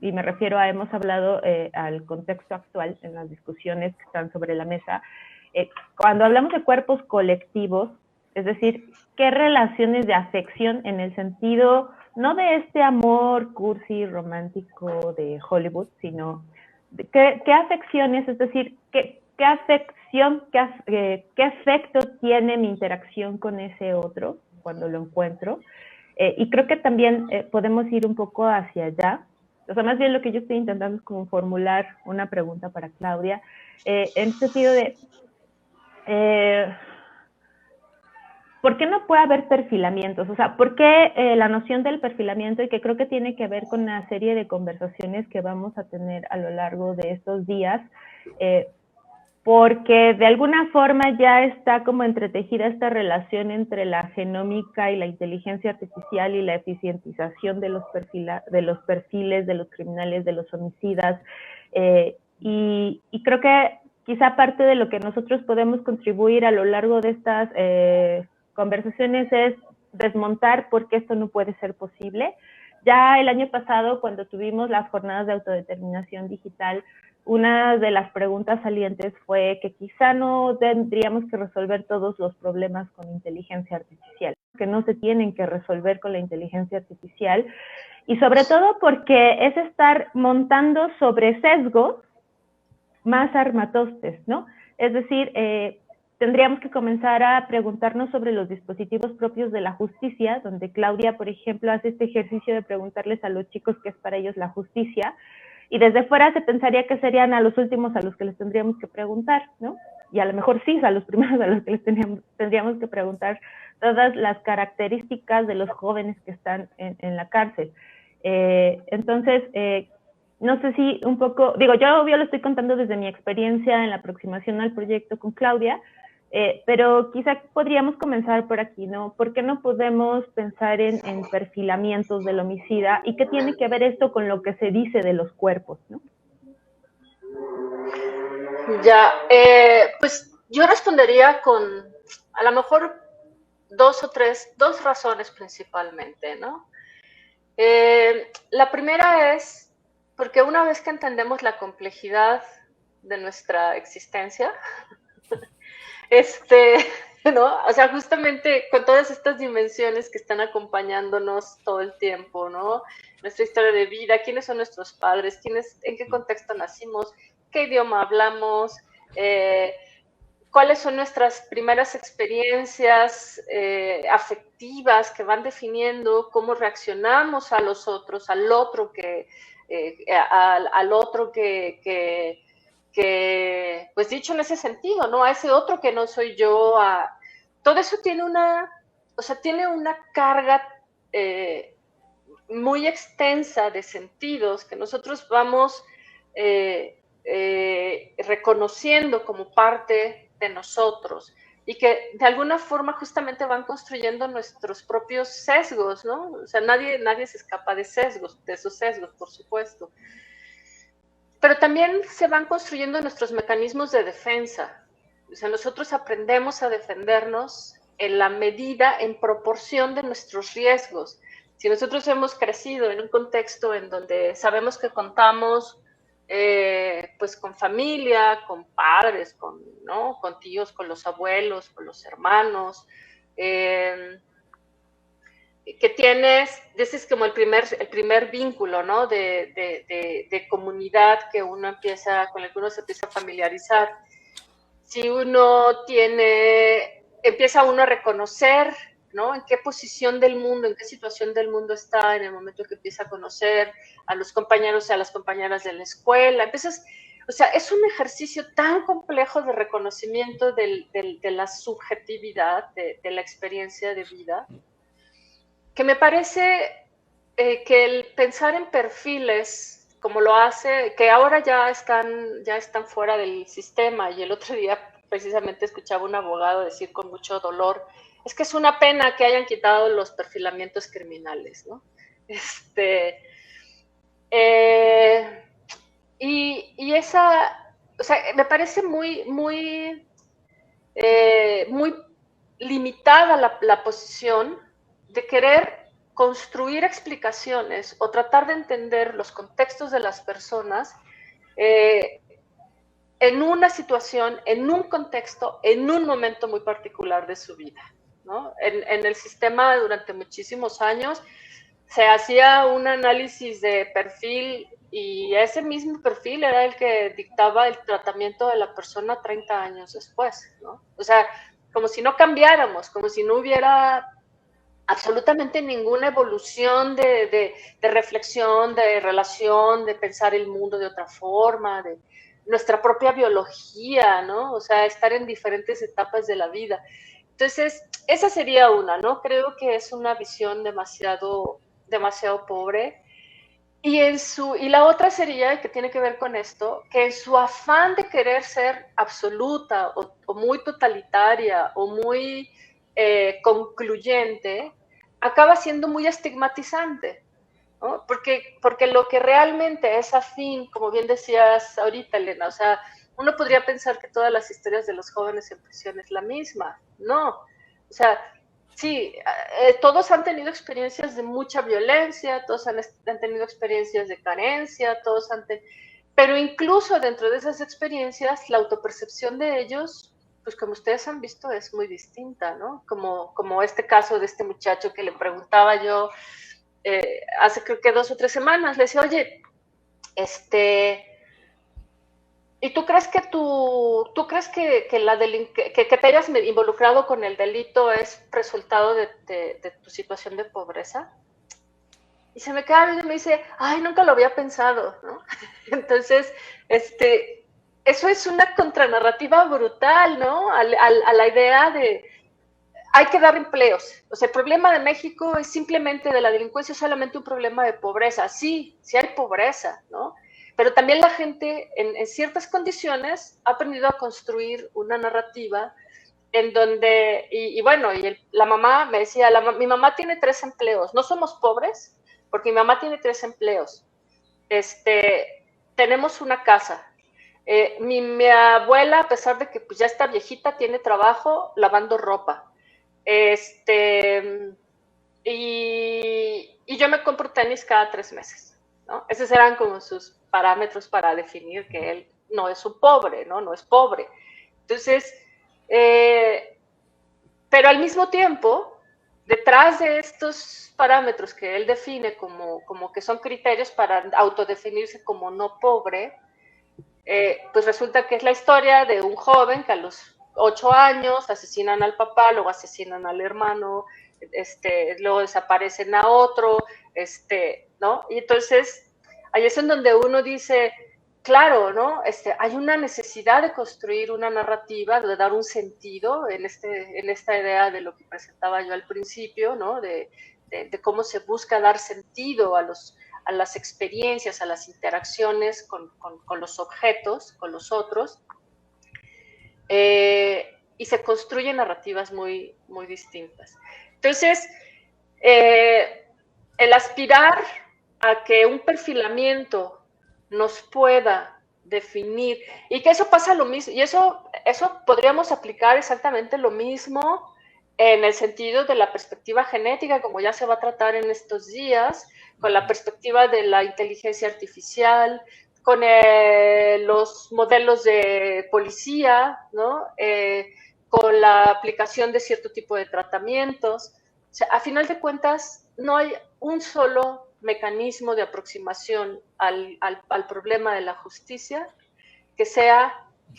y me refiero a hemos hablado al contexto actual en las discusiones que están sobre la mesa, cuando hablamos de cuerpos colectivos, es decir, qué relaciones de afección en el sentido no de este amor cursi romántico de Hollywood, sino de qué afecciones, es decir, qué afección, qué efecto tiene mi interacción con ese otro cuando lo encuentro. Y creo que también podemos ir un poco hacia allá. O sea, más bien lo que yo estoy intentando es como formular una pregunta para Claudia, en el sentido de, ¿por qué no puede haber perfilamientos? O sea, ¿por qué la noción del perfilamiento, y que creo que tiene que ver con una serie de conversaciones que vamos a tener a lo largo de estos días, porque de alguna forma ya está como entretejida esta relación entre la genómica y la inteligencia artificial y la eficientización de los perfiles, de los criminales, de los homicidas, y creo que quizá parte de lo que nosotros podemos contribuir a lo largo de estas conversaciones es desmontar por qué esto no puede ser posible. Ya el año pasado, cuando tuvimos las jornadas de autodeterminación digital, una de las preguntas salientes fue que quizá no tendríamos que resolver todos los problemas con inteligencia artificial, que no se tienen que resolver con la inteligencia artificial, y sobre todo porque es estar montando sobre sesgos más armatostes, ¿no? Es decir, tendríamos que comenzar a preguntarnos sobre los dispositivos propios de la justicia, donde Claudia, por ejemplo, hace este ejercicio de preguntarles a los chicos qué es para ellos la justicia, y desde fuera se pensaría que serían a los últimos a los que les tendríamos que preguntar, ¿no? Y a lo mejor sí, a los primeros a los que les tendríamos que preguntar todas las características de los jóvenes que están en la cárcel. Entonces, no sé si un poco, digo, yo obvio lo estoy contando desde mi experiencia en la aproximación al proyecto con Claudia, pero quizá podríamos comenzar por aquí, ¿no? ¿Por qué no podemos pensar en perfilamientos del homicida? ¿Y qué tiene que ver esto con lo que se dice de los cuerpos, ¿no? Ya, pues yo respondería con a lo mejor dos razones principalmente, ¿no? La primera es porque una vez que entendemos la complejidad de nuestra existencia, ¿no? O sea, justamente con todas estas dimensiones que están acompañándonos todo el tiempo, ¿no? Nuestra historia de vida, quiénes son nuestros padres, en qué contexto nacimos, qué idioma hablamos, cuáles son nuestras primeras experiencias afectivas que van definiendo cómo reaccionamos a los otros, al otro que pues dicho en ese sentido, ¿no? A ese otro que no soy yo, todo eso tiene una carga muy extensa de sentidos que nosotros vamos reconociendo como parte de nosotros y que de alguna forma justamente van construyendo nuestros propios sesgos, ¿no? O sea, nadie se escapa de esos sesgos, por supuesto. Pero también se van construyendo nuestros mecanismos de defensa. O sea, nosotros aprendemos a defendernos en la medida, en proporción de nuestros riesgos. Si nosotros hemos crecido en un contexto en donde sabemos que contamos pues con familia, con padres, ¿no? Con tíos, con los abuelos, con los hermanos, que ese es como el primer vínculo, ¿no? de comunidad con el que uno se empieza a familiarizar. Si empieza uno a reconocer, ¿no? En qué posición del mundo, en qué situación del mundo está en el momento que empieza a conocer a los compañeros y a las compañeras de la escuela. O sea, es un ejercicio tan complejo de reconocimiento de la subjetividad, de la experiencia de vida, que me parece que el pensar en perfiles, como lo hace, que ahora ya están fuera del sistema, y el otro día precisamente escuchaba un abogado decir con mucho dolor, es que es una pena que hayan quitado los perfilamientos criminales, ¿no? Y esa, o sea, me parece muy limitada la posición de querer construir explicaciones o tratar de entender los contextos de las personas en una situación, en un contexto, en un momento muy particular de su vida, ¿no? En el sistema durante muchísimos años se hacía un análisis de perfil y ese mismo perfil era el que dictaba el tratamiento de la persona 30 años después, ¿no? O sea, como si no cambiáramos, como si no hubiera absolutamente ninguna evolución de reflexión, de relación, de pensar el mundo de otra forma, de nuestra propia biología, ¿no? O sea, estar en diferentes etapas de la vida. Entonces, esa sería una, ¿no? Creo que es una visión demasiado pobre. y la otra sería, que tiene que ver con esto, que en su afán de querer ser absoluta o muy totalitaria o muy concluyente, acaba siendo muy estigmatizante, ¿no? Porque lo que realmente es afín, como bien decías ahorita, Elena, o sea, uno podría pensar que todas las historias de los jóvenes en prisión es la misma. No, o sea, sí, todos han tenido experiencias de mucha violencia, todos han tenido experiencias de carencia, pero incluso dentro de esas experiencias, la autopercepción de ellos, pues como ustedes han visto, es muy distinta, ¿no? Como este caso de este muchacho que le preguntaba yo hace creo que 2 o 3 semanas, le decía, oye, ¿y tú crees que que te hayas involucrado con el delito es resultado de tu situación de pobreza? Y se me queda viendo y me dice, ay, nunca lo había pensado, ¿no? Entonces, eso es una contranarrativa brutal, ¿no? A la idea de, hay que dar empleos. O sea, el problema de México es simplemente de la delincuencia, es solamente un problema de pobreza. Sí, sí hay pobreza, ¿no? Pero también la gente en ciertas condiciones ha aprendido a construir una narrativa en donde, la mamá me decía, mi mamá tiene 3 empleos, no somos pobres, porque mi mamá tiene 3 empleos. Tenemos una casa. Mi abuela, a pesar de que pues, ya está viejita, tiene trabajo lavando ropa. Y yo me compro tenis cada 3 meses, ¿no? Esos eran como sus parámetros para definir que él no es un pobre, ¿no? No es pobre. Entonces, pero al mismo tiempo, detrás de estos parámetros que él define como que son criterios para autodefinirse como no pobre, pues resulta que es la historia de un joven que a los 8 años asesinan al papá, luego asesinan al hermano, luego desaparecen a otro, ¿no? Y entonces, ahí es en donde uno dice, claro, ¿no? Hay una necesidad de construir una narrativa, de dar un sentido en esta idea de lo que presentaba yo al principio, ¿no? De cómo se busca dar sentido a las experiencias, a las interacciones con los objetos, con los otros, y se construyen narrativas muy, muy distintas. Entonces, el aspirar a que un perfilamiento nos pueda definir, y que eso pasa lo mismo, y eso podríamos aplicar exactamente lo mismo en el sentido de la perspectiva genética, como ya se va a tratar en estos días, con la perspectiva de la inteligencia artificial, con los modelos de policía, ¿no? Con la aplicación de cierto tipo de tratamientos. O sea, a final de cuentas, no hay un solo mecanismo de aproximación al problema de la justicia que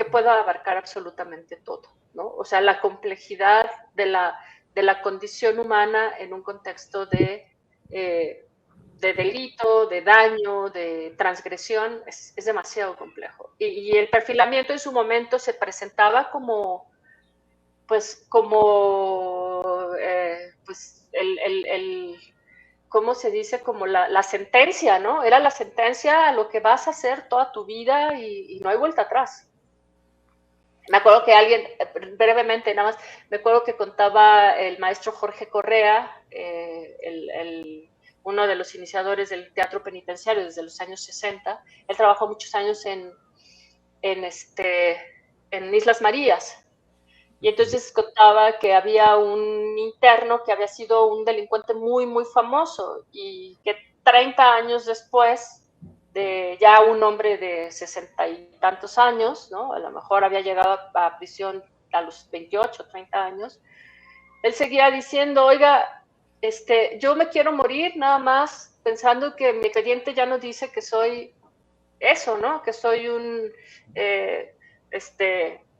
pueda abarcar absolutamente todo, ¿no? O sea, la complejidad de la condición humana en un contexto de delito, de daño, de transgresión, es demasiado complejo. Y el perfilamiento en su momento se presentaba como, pues, ¿cómo se dice? Como la sentencia, ¿no? Era la sentencia a lo que vas a hacer toda tu vida y no hay vuelta atrás. Me acuerdo que alguien, brevemente nada más, me acuerdo que contaba el maestro Jorge Correa, uno de los iniciadores del teatro penitenciario desde los años 60. Él trabajó muchos años en Islas Marías. Y entonces contaba que había un interno que había sido un delincuente muy, muy famoso y que 30 años después de ya un hombre de 60 y tantos años, ¿no? A lo mejor había llegado a prisión a los 28, 30 años, él seguía diciendo, oiga, yo me quiero morir nada más pensando que mi expediente ya no dice que soy eso, ¿no? Que soy un,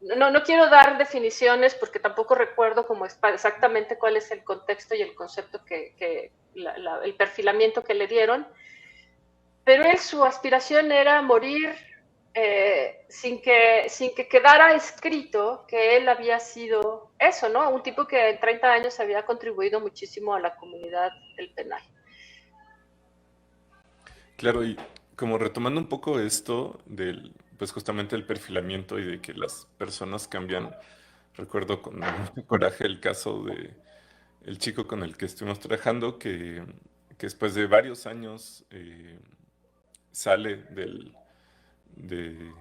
no quiero dar definiciones porque tampoco recuerdo como exactamente cuál es el contexto y el concepto el perfilamiento que le dieron, pero su aspiración era morir sin que quedara escrito que él había sido eso, ¿no? Un tipo que en 30 años había contribuido muchísimo a la comunidad del penal. Claro, y como retomando un poco esto del, pues justamente el perfilamiento y de que las personas cambian, recuerdo con mucho coraje el caso de el chico con el que estuvimos trabajando, que después de varios años sale de,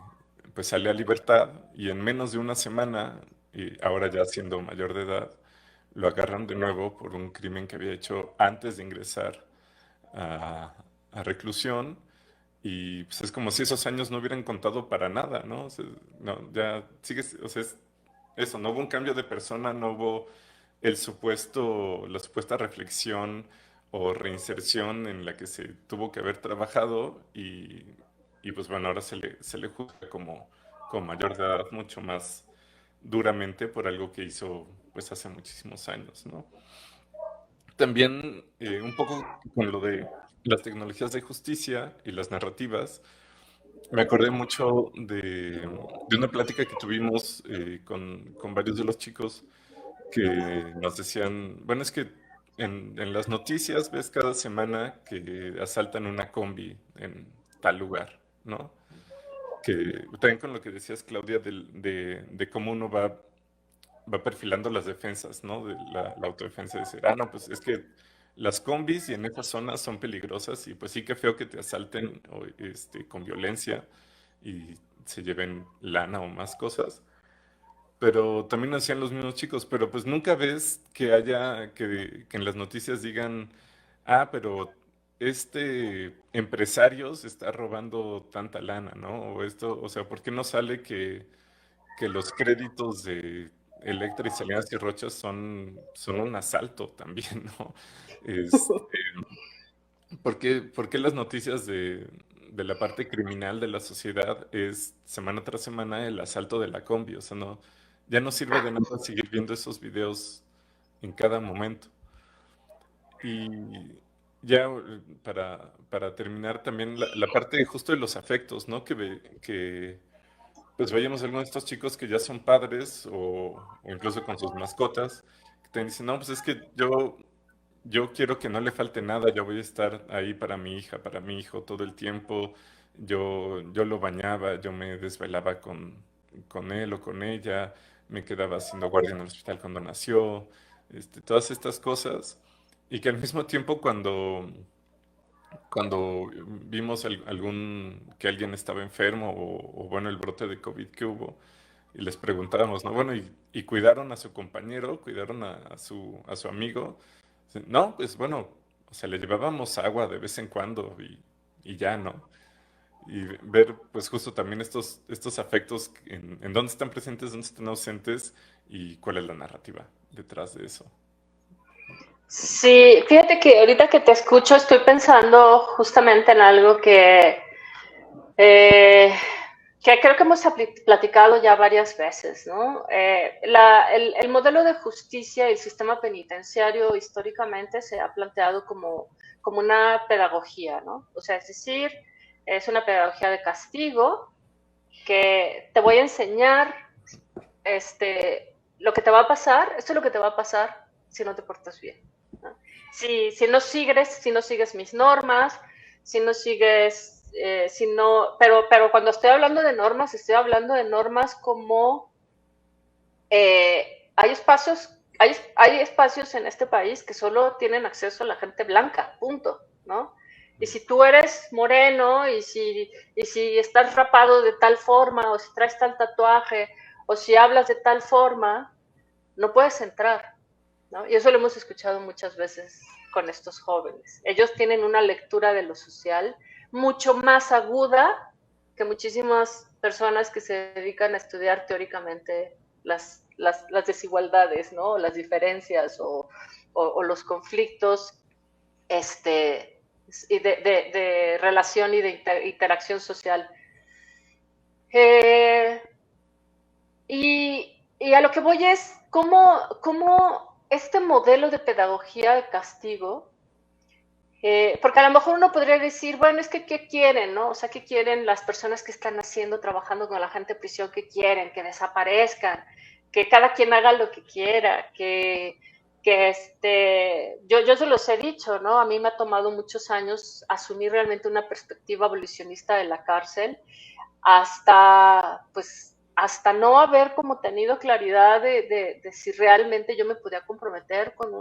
pues sale a libertad y en menos de una semana, y ahora ya siendo mayor de edad, lo agarran de nuevo por un crimen que había hecho antes de ingresar a reclusión y pues es como si esos años no hubieran contado para nada, ¿no? O sea, no, ya sigues, o sea, es eso, no hubo un cambio de persona, no hubo la supuesta reflexión o reinserción en la que se tuvo que haber trabajado y pues bueno, ahora se le juzga como mayor de edad mucho más duramente por algo que hizo pues hace muchísimos años, ¿no? También un poco con lo de las tecnologías de justicia y las narrativas, me acordé mucho de una plática que tuvimos con varios de los chicos que nos decían, bueno, es que en las noticias ves cada semana que asaltan una combi en tal lugar, ¿no? Que también con lo que decías, Claudia, de cómo uno va perfilando las defensas, ¿no? De la autodefensa, de decir, ah, no, pues es que las combis y en esas zonas son peligrosas y pues sí que feo que te asalten con violencia y se lleven lana o más cosas. Pero también lo hacían los mismos chicos, pero pues nunca ves que haya, que en las noticias digan, ah, pero este empresario se está robando tanta lana, ¿no? O esto, o sea, ¿por qué no sale que los créditos de Electra y Salinas y Rocha son un asalto también, ¿no? Este, por qué las noticias de la parte criminal de la sociedad es semana tras semana el asalto de la combi? O sea, no, ya no sirve de nada seguir viendo esos videos en cada momento. Y ya para terminar también la parte justo de los afectos, ¿no? Que pues veíamos algunos de estos chicos que ya son padres o incluso con sus mascotas, que te dicen, no, pues es que yo quiero que no le falte nada, yo voy a estar ahí para mi hija, para mi hijo todo el tiempo, yo lo bañaba, yo me desvelaba con él o con ella, me quedaba haciendo guardia en el hospital cuando nació, todas estas cosas, y que al mismo tiempo cuando vimos que alguien estaba enfermo o bueno, el brote de COVID que hubo, y les preguntábamos, ¿no? Bueno, y cuidaron a su compañero, cuidaron a su amigo. No, pues bueno, o sea, le llevábamos agua de vez en cuando y ya, ¿no? Y ver, pues justo también estos afectos, en dónde están presentes, dónde están ausentes y cuál es la narrativa detrás de eso. Sí, fíjate que ahorita que te escucho estoy pensando justamente en algo eh, que creo que hemos platicado ya varias veces, ¿no? El modelo de justicia y el sistema penitenciario históricamente se ha planteado como una pedagogía, ¿no? O sea, es decir, es una pedagogía de castigo que te voy a enseñar lo que te va a pasar, esto es lo que te va a pasar si no te portas bien, ¿no? Si no sigues mis normas, si no sigues, pero cuando estoy hablando de normas, estoy hablando de normas como hay espacios en este país que solo tienen acceso a la gente blanca, punto, ¿no? Y si tú eres moreno y si estás rapado de tal forma o si traes tal tatuaje o si hablas de tal forma, no puedes entrar, ¿no? Y eso lo hemos escuchado muchas veces con estos jóvenes. Ellos tienen una lectura de lo social mucho más aguda que muchísimas personas que se dedican a estudiar teóricamente las desigualdades, ¿no? Las diferencias o los conflictos de relación y de interacción social. Y a lo que voy es cómo este modelo de pedagogía de castigo, porque a lo mejor uno podría decir, bueno, es que ¿qué quieren, no? O sea, ¿qué quieren las personas que están trabajando con la gente en prisión? ¿Qué quieren? Que desaparezcan, que cada quien haga lo que quiera, que yo se los he dicho, ¿no? A mí me ha tomado muchos años asumir realmente una perspectiva abolicionista de la cárcel, hasta no haber como tenido claridad de si realmente yo me podía comprometer con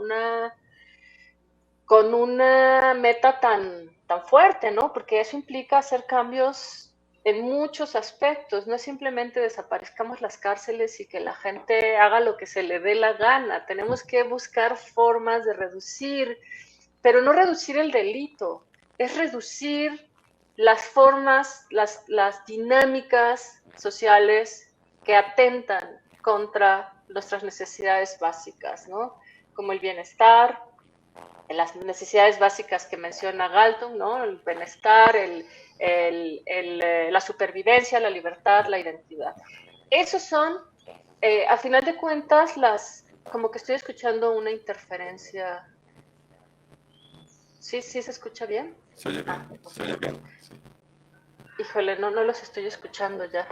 una meta tan fuerte, ¿no? Porque eso implica hacer cambios en muchos aspectos, no es simplemente desaparezcamos las cárceles y que la gente haga lo que se le dé la gana, tenemos que buscar formas de reducir, pero no reducir el delito, es reducir las formas, las dinámicas sociales que atentan contra nuestras necesidades básicas, ¿no? Como el bienestar, las necesidades básicas que menciona Galton, ¿no? El bienestar, la supervivencia, la libertad, la identidad. Esos son, a final de cuentas, como que estoy escuchando una interferencia. ¿Sí se escucha bien? Se oye bien, se oye bien. Sí. Híjole, no los estoy escuchando ya.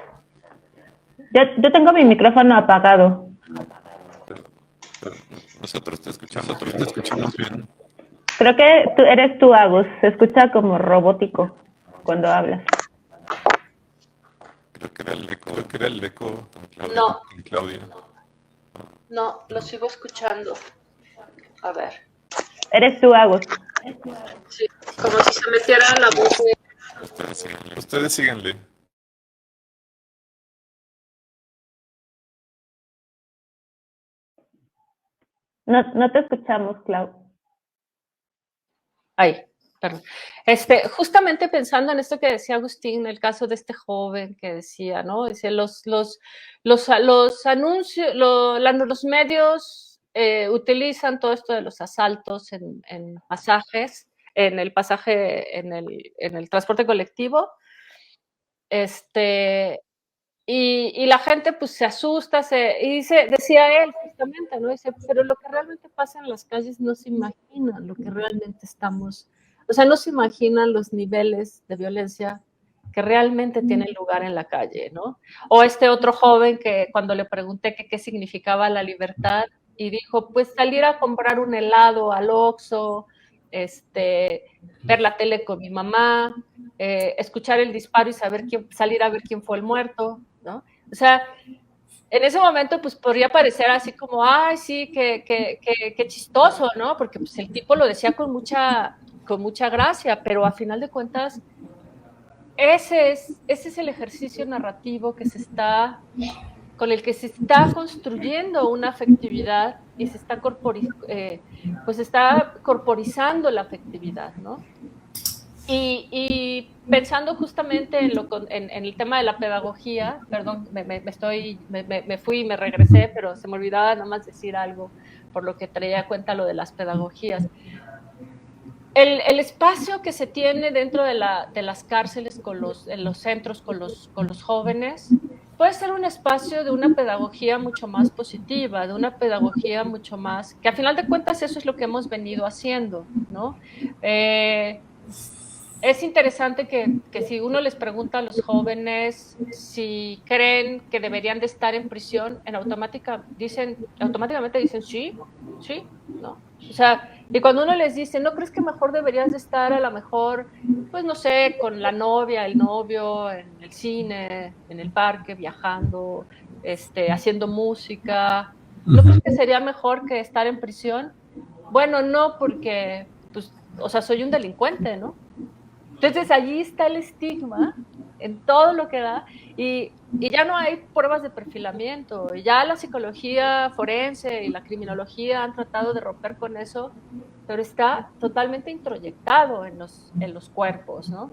Yo tengo mi micrófono apagado. Pero nosotros te escuchamos bien. Creo que eres tú, Agus. Se escucha como robótico cuando hablas. Creo que era el eco No. con Claudia. No, lo sigo escuchando. A ver. Eres tú, Agus. Sí, como si se metiera la voz de... Ustedes síganle. No te escuchamos, Clau. Ay, perdón. Justamente pensando en esto que decía Agustín, el caso de este joven que decía, ¿no? Dice, los anuncios, los medios utilizan todo esto de los asaltos en pasajes, en el pasaje, en el transporte colectivo, y la gente pues se asusta, decía él justamente, ¿no? Dice, pero lo que realmente pasa en las calles no se imaginan lo que realmente no se imaginan los niveles de violencia que realmente tienen lugar en la calle, ¿no? O este otro joven que cuando le pregunté qué significaba la libertad, y dijo, pues salir a comprar un helado al Oxxo, ver la tele con mi mamá, escuchar el disparo y salir a ver quién fue el muerto, ¿no? O sea, en ese momento pues podría parecer así como, ay, sí, qué chistoso, ¿no? Porque pues el tipo lo decía con mucha gracia, pero a final de cuentas ese es el ejercicio narrativo con el que se está construyendo una afectividad y se está corporizando la afectividad, ¿no? Y pensando justamente en el tema de la pedagogía, perdón, me fui y me regresé, pero se me olvidaba nada más decir algo, por lo que traía a cuenta lo de las pedagogías. El espacio que se tiene dentro de las cárceles, en los centros con los jóvenes, puede ser un espacio de una pedagogía mucho más positiva, de una pedagogía mucho más, que a final de cuentas eso es lo que hemos venido haciendo, ¿no? Es interesante que si uno les pregunta a los jóvenes si creen que deberían de estar en prisión, automáticamente dicen sí, no. O sea, y cuando uno les dice, ¿no crees que mejor deberías de estar a lo mejor, pues no sé, con la novia, el novio, en el cine, en el parque, viajando, haciendo música? ¿No crees que sería mejor que estar en prisión? Bueno, no, porque, pues, o sea, soy un delincuente, ¿no? Entonces allí está el estigma en todo lo que da y ya no hay pruebas de perfilamiento, ya la psicología forense y la criminología han tratado de romper con eso, pero está totalmente introyectado en los cuerpos, ¿no?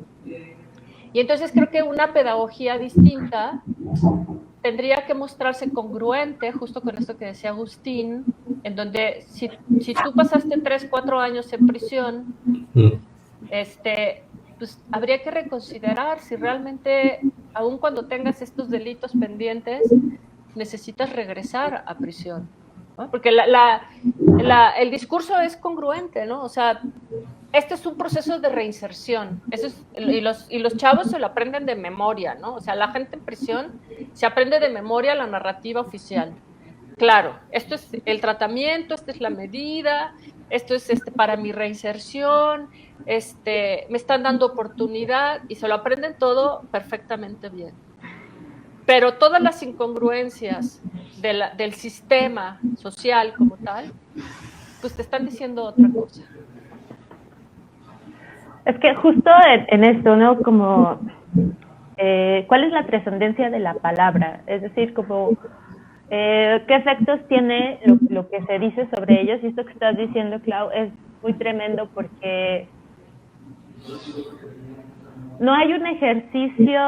Y entonces creo que una pedagogía distinta tendría que mostrarse congruente, justo con esto que decía Agustín, en donde si tú pasaste 3, 4 años en prisión, pues habría que reconsiderar si realmente, aun cuando tengas estos delitos pendientes, necesitas regresar a prisión, ¿no? Porque el discurso es congruente, ¿no? O sea, este es un proceso de reinserción, y los chavos se lo aprenden de memoria, ¿no? O sea, la gente en prisión se aprende de memoria la narrativa oficial. claro, esto es el tratamiento, esta es la medida, esto es para mi reinserción, me están dando oportunidad y se lo aprenden todo perfectamente bien. Pero todas las incongruencias del sistema social como tal, pues te están diciendo otra cosa. Es que justo en esto, ¿no? Como, ¿cuál es la trascendencia de la palabra? Es decir, como, ¿qué efectos tiene lo que se dice sobre ellos? Y esto que estás diciendo, Clau, es muy tremendo porque no hay un ejercicio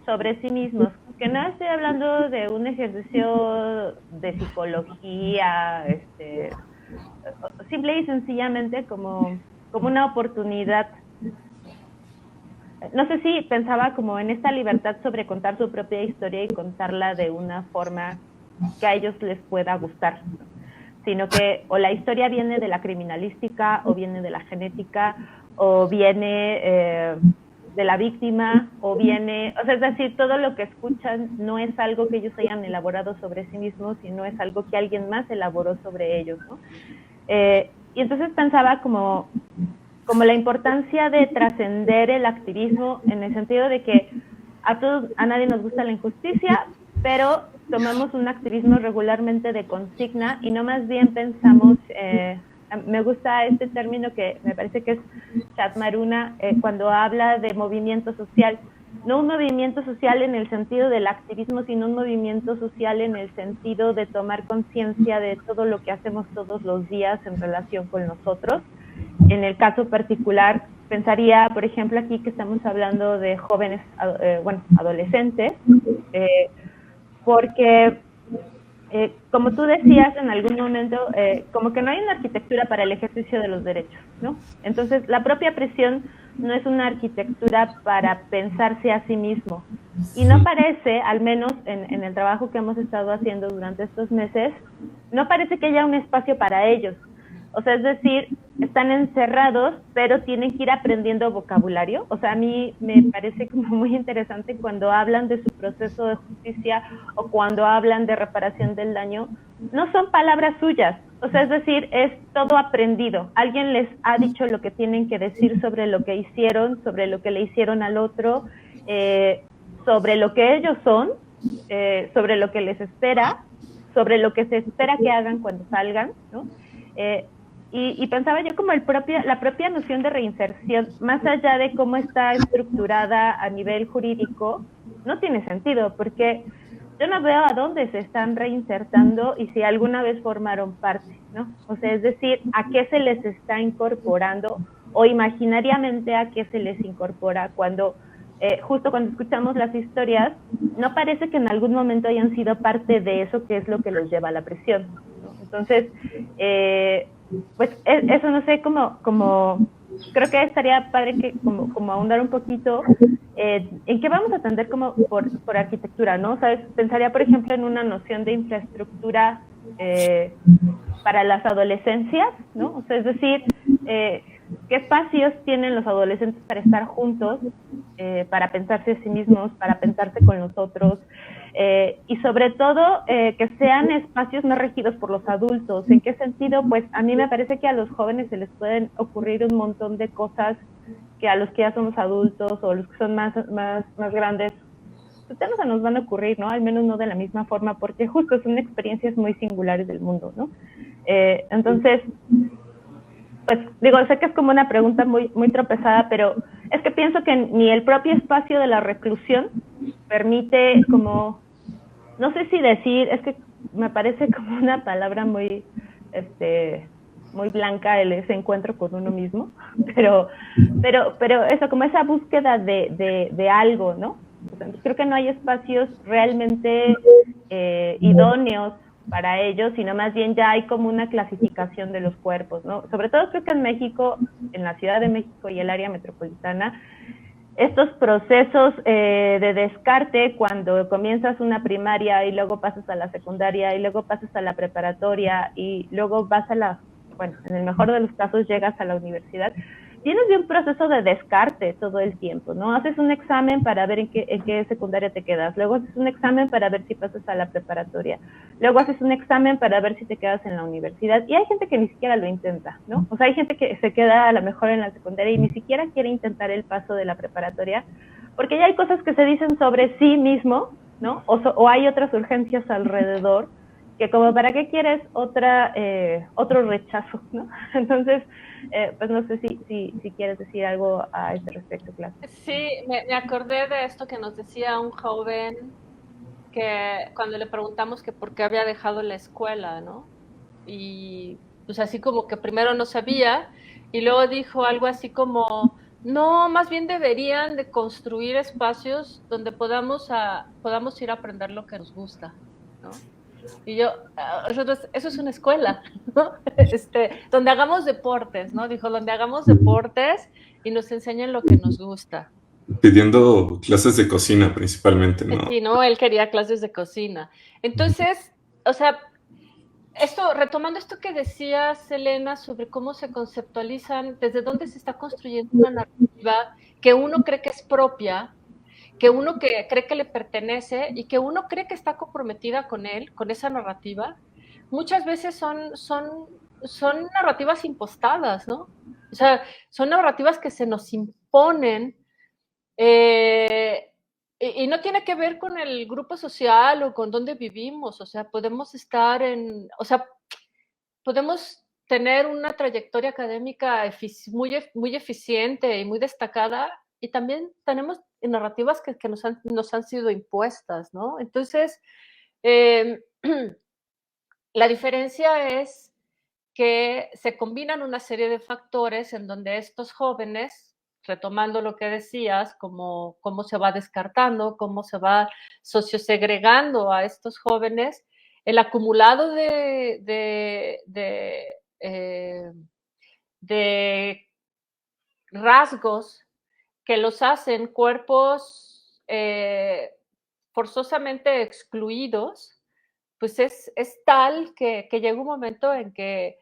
sobre sí mismos, que no estoy hablando de un ejercicio de psicología, simple y sencillamente como una oportunidad. No sé si pensaba como en esta libertad sobre contar su propia historia y contarla de una forma que a ellos les pueda gustar, sino que o la historia viene de la criminalística, o viene de la genética, o viene de la víctima, o viene, o sea, es decir, todo lo que escuchan no es algo que ellos hayan elaborado sobre sí mismos, sino es algo que alguien más elaboró sobre ellos, ¿no? Y entonces pensaba como la importancia de trascender el activismo en el sentido de que a nadie nos gusta la injusticia, pero tomamos un activismo regularmente de consigna y no más bien pensamos, me gusta este término que me parece que es Chatmaruna, cuando habla de movimiento social, no un movimiento social en el sentido del activismo, sino un movimiento social en el sentido de tomar conciencia de todo lo que hacemos todos los días en relación con nosotros. En el caso particular, pensaría, por ejemplo, aquí que estamos hablando de jóvenes, adolescentes, porque, como tú decías en algún momento, como que no hay una arquitectura para el ejercicio de los derechos, ¿no? Entonces, la propia prisión no es una arquitectura para pensarse a sí mismo. Y no parece, al menos en el trabajo que hemos estado haciendo durante estos meses, no parece que haya un espacio para ellos. O sea, es decir, están encerrados, pero tienen que ir aprendiendo vocabulario. O sea, a mí me parece como muy interesante cuando hablan de su proceso de justicia o cuando hablan de reparación del daño. No son palabras suyas. O sea, es decir, es todo aprendido. Alguien les ha dicho lo que tienen que decir sobre lo que hicieron, sobre lo que le hicieron al otro, sobre lo que ellos son, sobre lo que les espera, sobre lo que se espera que hagan cuando salgan, ¿no? Y pensaba yo como la propia noción de reinserción, más allá de cómo está estructurada a nivel jurídico, no tiene sentido, porque yo no veo a dónde se están reinsertando y si alguna vez formaron parte, ¿no? O sea, es decir, a qué se les está incorporando o imaginariamente a qué se les incorpora cuando, justo cuando escuchamos las historias, no parece que en algún momento hayan sido parte de eso que es lo que los lleva a la prisión, ¿no? Entonces, pues eso no sé, como creo que estaría padre que como ahondar un poquito en qué vamos a atender como por arquitectura, ¿no? ¿Sabes? Pensaría, por ejemplo, en una noción de infraestructura para las adolescencias, ¿no? O sea, es decir, ¿qué espacios tienen los adolescentes para estar juntos, para pensarse a sí mismos, para pensarse con los otros? Y sobre todo que sean espacios no regidos por los adultos. ¿En qué sentido? Pues a mí me parece que a los jóvenes se les pueden ocurrir un montón de cosas que a los que ya somos adultos o los que son más grandes, pues ya no se nos van a ocurrir, ¿no? Al menos no de la misma forma, porque justo son experiencias muy singulares del mundo, ¿no? Entonces, pues digo, sé que es como una pregunta muy tropezada, pero es que pienso que ni el propio espacio de la reclusión permite como, no sé si decir, es que me parece como una palabra muy blanca ese encuentro con uno mismo, pero eso, como esa búsqueda de algo, ¿no? O sea, creo que no hay espacios realmente idóneos para ellos, sino más bien ya hay como una clasificación de los cuerpos, ¿no? Sobre todo creo que en México, en la Ciudad de México y el área metropolitana, estos procesos de descarte cuando comienzas una primaria y luego pasas a la secundaria y luego pasas a la preparatoria y luego vas a en el mejor de los casos llegas a la universidad, tienes de un proceso de descarte todo el tiempo, ¿no? Haces un examen para ver en qué secundaria te quedas, luego haces un examen para ver si pasas a la preparatoria, luego haces un examen para ver si te quedas en la universidad, y hay gente que ni siquiera lo intenta, ¿no? O sea, hay gente que se queda a lo mejor en la secundaria y ni siquiera quiere intentar el paso de la preparatoria, porque ya hay cosas que se dicen sobre sí mismo, ¿no? O hay otras urgencias alrededor, que como para qué quieres otro rechazo, ¿no? Entonces, pues no sé si quieres decir algo a este respecto, Clau. Sí, me acordé de esto que nos decía un joven que cuando le preguntamos que por qué había dejado la escuela, ¿no? Y pues así como que primero no sabía y luego dijo algo así como, no, más bien deberían de construir espacios donde podamos ir a aprender lo que nos gusta, ¿no? Y yo, nosotros, eso es una escuela, ¿no? Donde hagamos deportes, ¿no? Dijo, donde hagamos deportes y nos enseñen lo que nos gusta. Pidiendo clases de cocina principalmente, ¿no? Sí, ¿no? Él quería clases de cocina. Entonces, o sea, retomando esto que decías, Elena, sobre cómo se conceptualizan, desde dónde se está construyendo una narrativa que uno cree que es propia, que uno cree que le pertenece y que uno cree que está comprometida con él, con esa narrativa, muchas veces son narrativas impostadas, ¿no? O sea, son narrativas que se nos imponen y no tiene que ver con el grupo social o con dónde vivimos, o sea, podemos tener una trayectoria académica muy eficiente y muy destacada, y también tenemos narrativas que nos han sido impuestas, ¿no? Entonces, la diferencia es que se combinan una serie de factores en donde estos jóvenes, retomando lo que decías, cómo se va descartando, cómo se va sociosegregando a estos jóvenes, el acumulado de rasgos que los hacen cuerpos forzosamente excluidos, pues es tal que llega un momento en que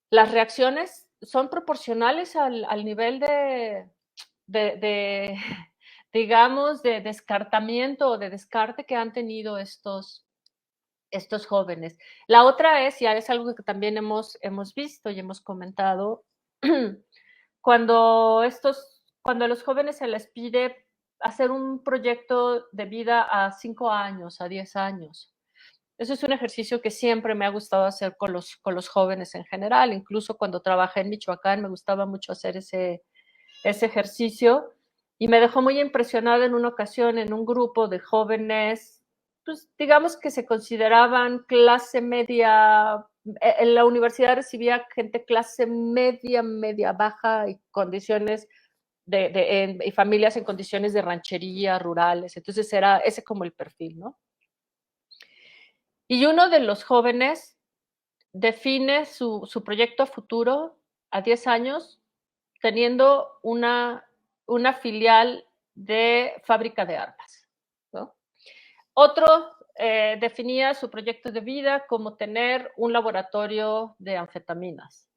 las reacciones son proporcionales al nivel de digamos, de descartamiento o de descarte que han tenido estos jóvenes. La otra es, y es algo que también hemos visto y hemos comentado, cuando a los jóvenes se les pide hacer un proyecto de vida a 5 años, a 10 años. Eso es un ejercicio que siempre me ha gustado hacer con los jóvenes en general. Incluso cuando trabajé en Michoacán me gustaba mucho hacer ese ejercicio, y me dejó muy impresionada en una ocasión en un grupo de jóvenes, pues digamos que se consideraban clase media. En la universidad recibía gente clase media, media baja, y condiciones y familias en condiciones de ranchería, rurales. Entonces era ese como el perfil, ¿no? Y uno de los jóvenes define su proyecto a futuro a 10 años teniendo una filial de fábrica de armas, ¿no? Otro definía su proyecto de vida como tener un laboratorio de anfetaminas.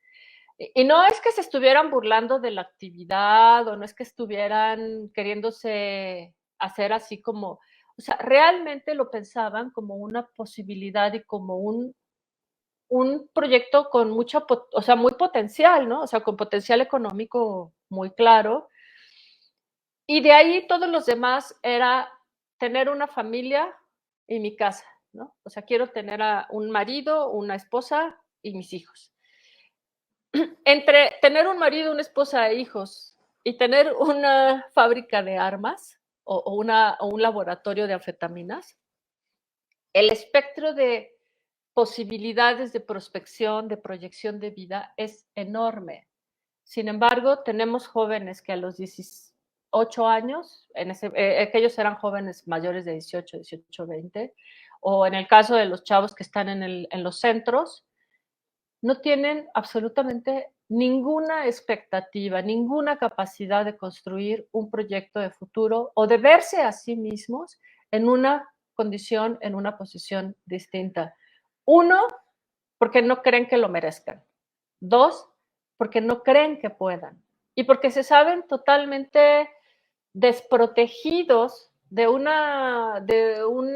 Y no es que se estuvieran burlando de la actividad, o no es que estuvieran queriéndose hacer así como, o sea, realmente lo pensaban como una posibilidad y como un proyecto con o sea, muy potencial, ¿no? O sea, con potencial económico muy claro. Y de ahí todos los demás era tener una familia y mi casa, ¿no? O sea, quiero tener a un marido, una esposa y mis hijos. Entre tener un marido, una esposa e hijos y tener una fábrica de armas o un laboratorio de anfetaminas, el espectro de posibilidades de prospección, de proyección de vida es enorme. Sin embargo, tenemos jóvenes que a los 18 años, aquellos eran jóvenes mayores de 18, 20, o en el caso de los chavos que están en los centros, no tienen absolutamente ninguna expectativa, ninguna capacidad de construir un proyecto de futuro o de verse a sí mismos en una condición, en una posición distinta. Uno, porque no creen que lo merezcan. Dos, porque no creen que puedan. y porque se saben totalmente desprotegidos de un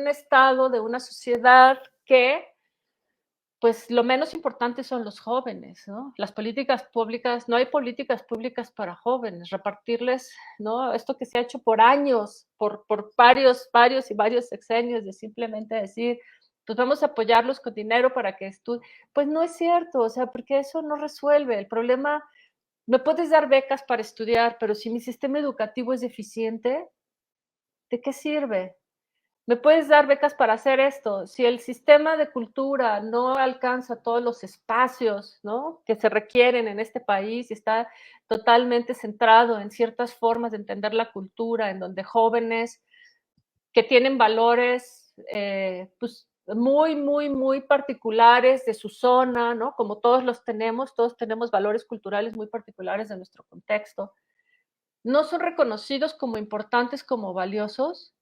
estado, de una sociedad que, pues lo menos importante son los jóvenes, ¿no? Las políticas públicas, no hay políticas públicas para jóvenes, repartirles, ¿no? Esto que se ha hecho por años, por varios sexenios, de simplemente decir, pues vamos a apoyarlos con dinero para que estudien. Pues no es cierto, o sea, porque eso no resuelve el problema. Me puedes dar becas para estudiar, pero si mi sistema educativo es deficiente, ¿de qué sirve? Me puedes dar becas para hacer esto. Si el sistema de cultura no alcanza todos los espacios, ¿no?, que se requieren en este país y está totalmente centrado en ciertas formas de entender la cultura, en donde jóvenes que tienen valores pues muy particulares de su zona, ¿no?, como todos tenemos valores culturales muy particulares de nuestro contexto, no son reconocidos como importantes, como valiosos,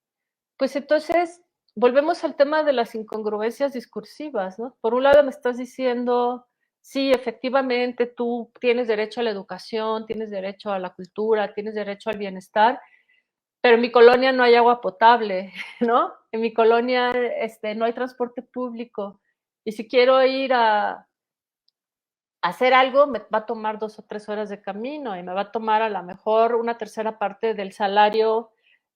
pues entonces volvemos al tema de las incongruencias discursivas, ¿no? Por un lado me estás diciendo, sí, efectivamente, tú tienes derecho a la educación, tienes derecho a la cultura, tienes derecho al bienestar, pero en mi colonia no hay agua potable, ¿no? En mi colonia no hay transporte público, y si quiero ir a hacer algo, me va a tomar 2 o 3 horas de camino, y me va a tomar a lo mejor una tercera parte del salario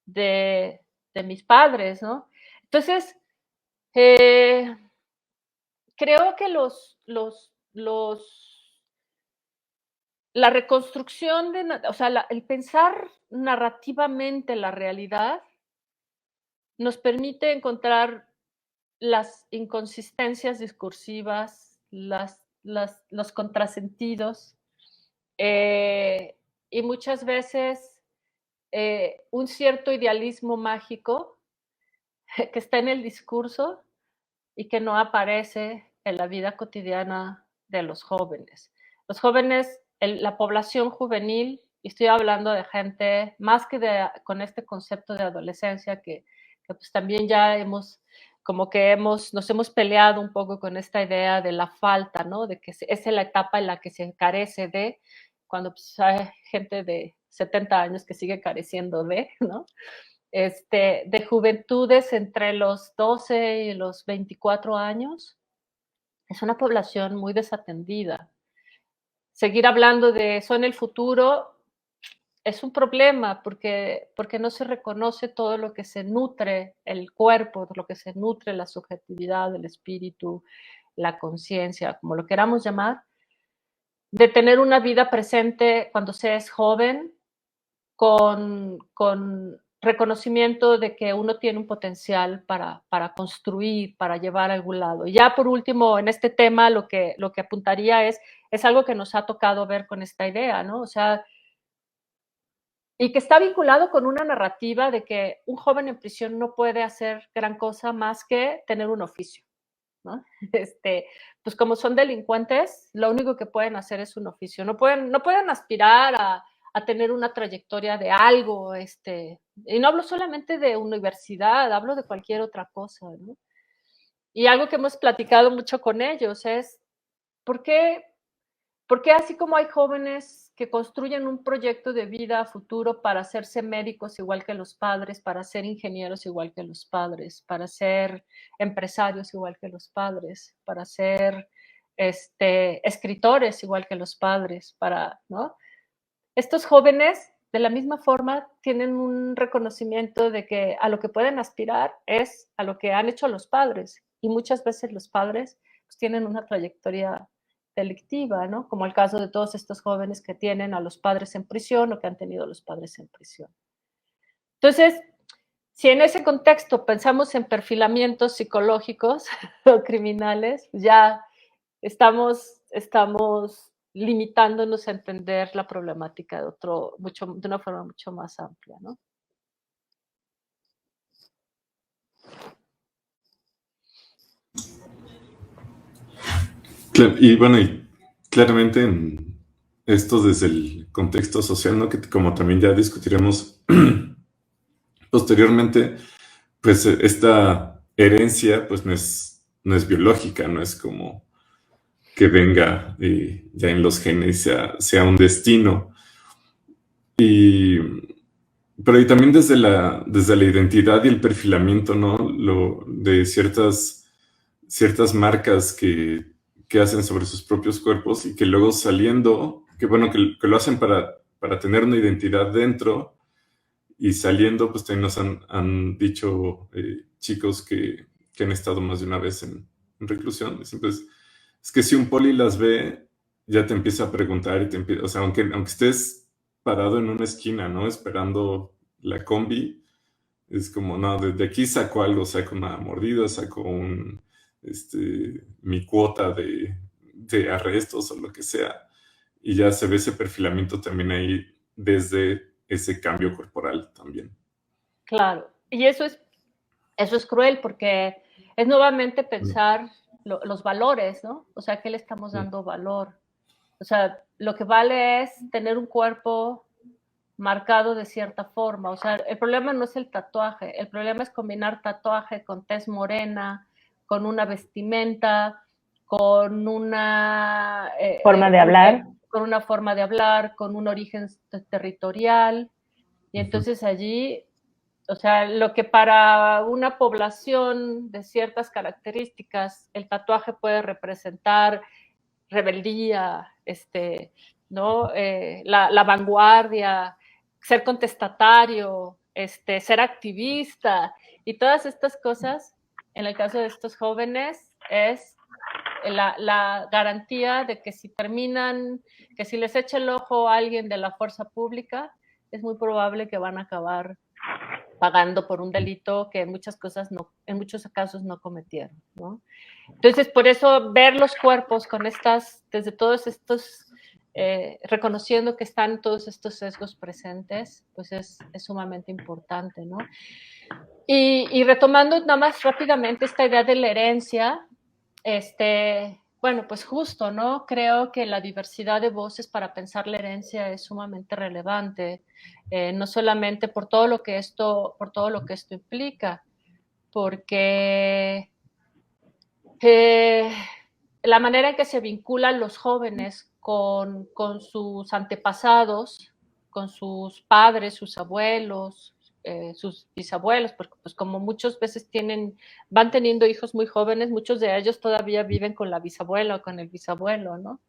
de mis padres, ¿no? Entonces, creo que la reconstrucción o sea, el pensar narrativamente la realidad nos permite encontrar las inconsistencias discursivas, los contrasentidos, y muchas veces un cierto idealismo mágico que está en el discurso y que no aparece en la vida cotidiana de los jóvenes. Los jóvenes, la población juvenil, y estoy hablando de gente más que con este concepto de adolescencia que pues también ya nos hemos peleado un poco con esta idea de la falta, ¿no? De que es la etapa en la que se carece de, cuando pues, hay gente de 70 años que sigue careciendo de, ¿no? De juventudes entre los 12 y los 24 años, es una población muy desatendida. Seguir hablando de son el futuro es un problema porque no se reconoce todo lo que se nutre el cuerpo, lo que se nutre la subjetividad, el espíritu, la conciencia, como lo queramos llamar, de tener una vida presente cuando se es joven, con reconocimiento de que uno tiene un potencial para construir, para llevar a algún lado. Y ya por último, en este tema, lo que apuntaría es algo que nos ha tocado ver con esta idea, ¿no? O sea, y que está vinculado con una narrativa de que un joven en prisión no puede hacer gran cosa más que tener un oficio, ¿no? Pues como son delincuentes, lo único que pueden hacer es un oficio. No pueden aspirar a tener una trayectoria de algo, y no hablo solamente de universidad, hablo de cualquier otra cosa, ¿no? Y algo que hemos platicado mucho con ellos es, ¿por qué así como hay jóvenes que construyen un proyecto de vida a futuro para hacerse médicos igual que los padres, para ser ingenieros igual que los padres, para ser empresarios igual que los padres, para ser escritores igual que los padres, ¿no? Estos jóvenes, de la misma forma, tienen un reconocimiento de que a lo que pueden aspirar es a lo que han hecho los padres. Y muchas veces los padres pues, tienen una trayectoria delictiva, ¿no? Como el caso de todos estos jóvenes que tienen a los padres en prisión o que han tenido a los padres en prisión. Entonces, si en ese contexto pensamos en perfilamientos psicológicos o criminales, ya estamos limitándonos a entender la problemática de una forma mucho más amplia, ¿no? Y bueno, y claramente en esto desde el contexto social, ¿no? Que como también ya discutiremos posteriormente, pues esta herencia pues no es biológica, no es como que venga ya en los genes, sea un destino. Pero y también desde la identidad y el perfilamiento, ¿no? De ciertas marcas que hacen sobre sus propios cuerpos y que luego saliendo, que bueno, que lo hacen para tener una identidad dentro, y saliendo, pues también nos han dicho chicos que han estado más de una vez en reclusión. Dicen, pues, es que si un poli las ve, ya te empieza a preguntar y te empieza, o sea, aunque estés parado en una esquina, ¿no? Esperando la combi, es como, no, de aquí saco algo, saco una mordida, saco mi cuota de arrestos o lo que sea. Y ya se ve ese perfilamiento también ahí desde ese cambio corporal también. Claro, y eso es cruel porque es nuevamente pensar los valores, ¿no? O sea, ¿qué le estamos dando valor? O sea, lo que vale es tener un cuerpo marcado de cierta forma. O sea, el problema no es el tatuaje, el problema es combinar tatuaje con tez morena, con una vestimenta, con una forma de hablar. Con una forma de hablar, con un origen territorial. Y entonces allí, o sea, lo que para una población de ciertas características el tatuaje puede representar rebeldía, ¿no? La vanguardia, ser contestatario, ser activista y todas estas cosas, en el caso de estos jóvenes, es la garantía de que si terminan, que si les echa el ojo a alguien de la fuerza pública, es muy probable que van a acabar pagando por un delito que en muchos casos no cometieron, ¿no? Entonces, por eso ver los cuerpos con desde todos estos, reconociendo que están todos estos sesgos presentes, pues es sumamente importante, ¿no? Y retomando nada más rápidamente esta idea de la herencia, bueno, pues justo, ¿no? Creo que la diversidad de voces para pensar la herencia es sumamente relevante, no solamente por todo lo que esto implica, porque la manera en que se vinculan los jóvenes con sus antepasados, con sus padres, sus abuelos, sus bisabuelos, porque pues como muchas veces van teniendo hijos muy jóvenes, muchos de ellos todavía viven con la bisabuela o con el bisabuelo, ¿no?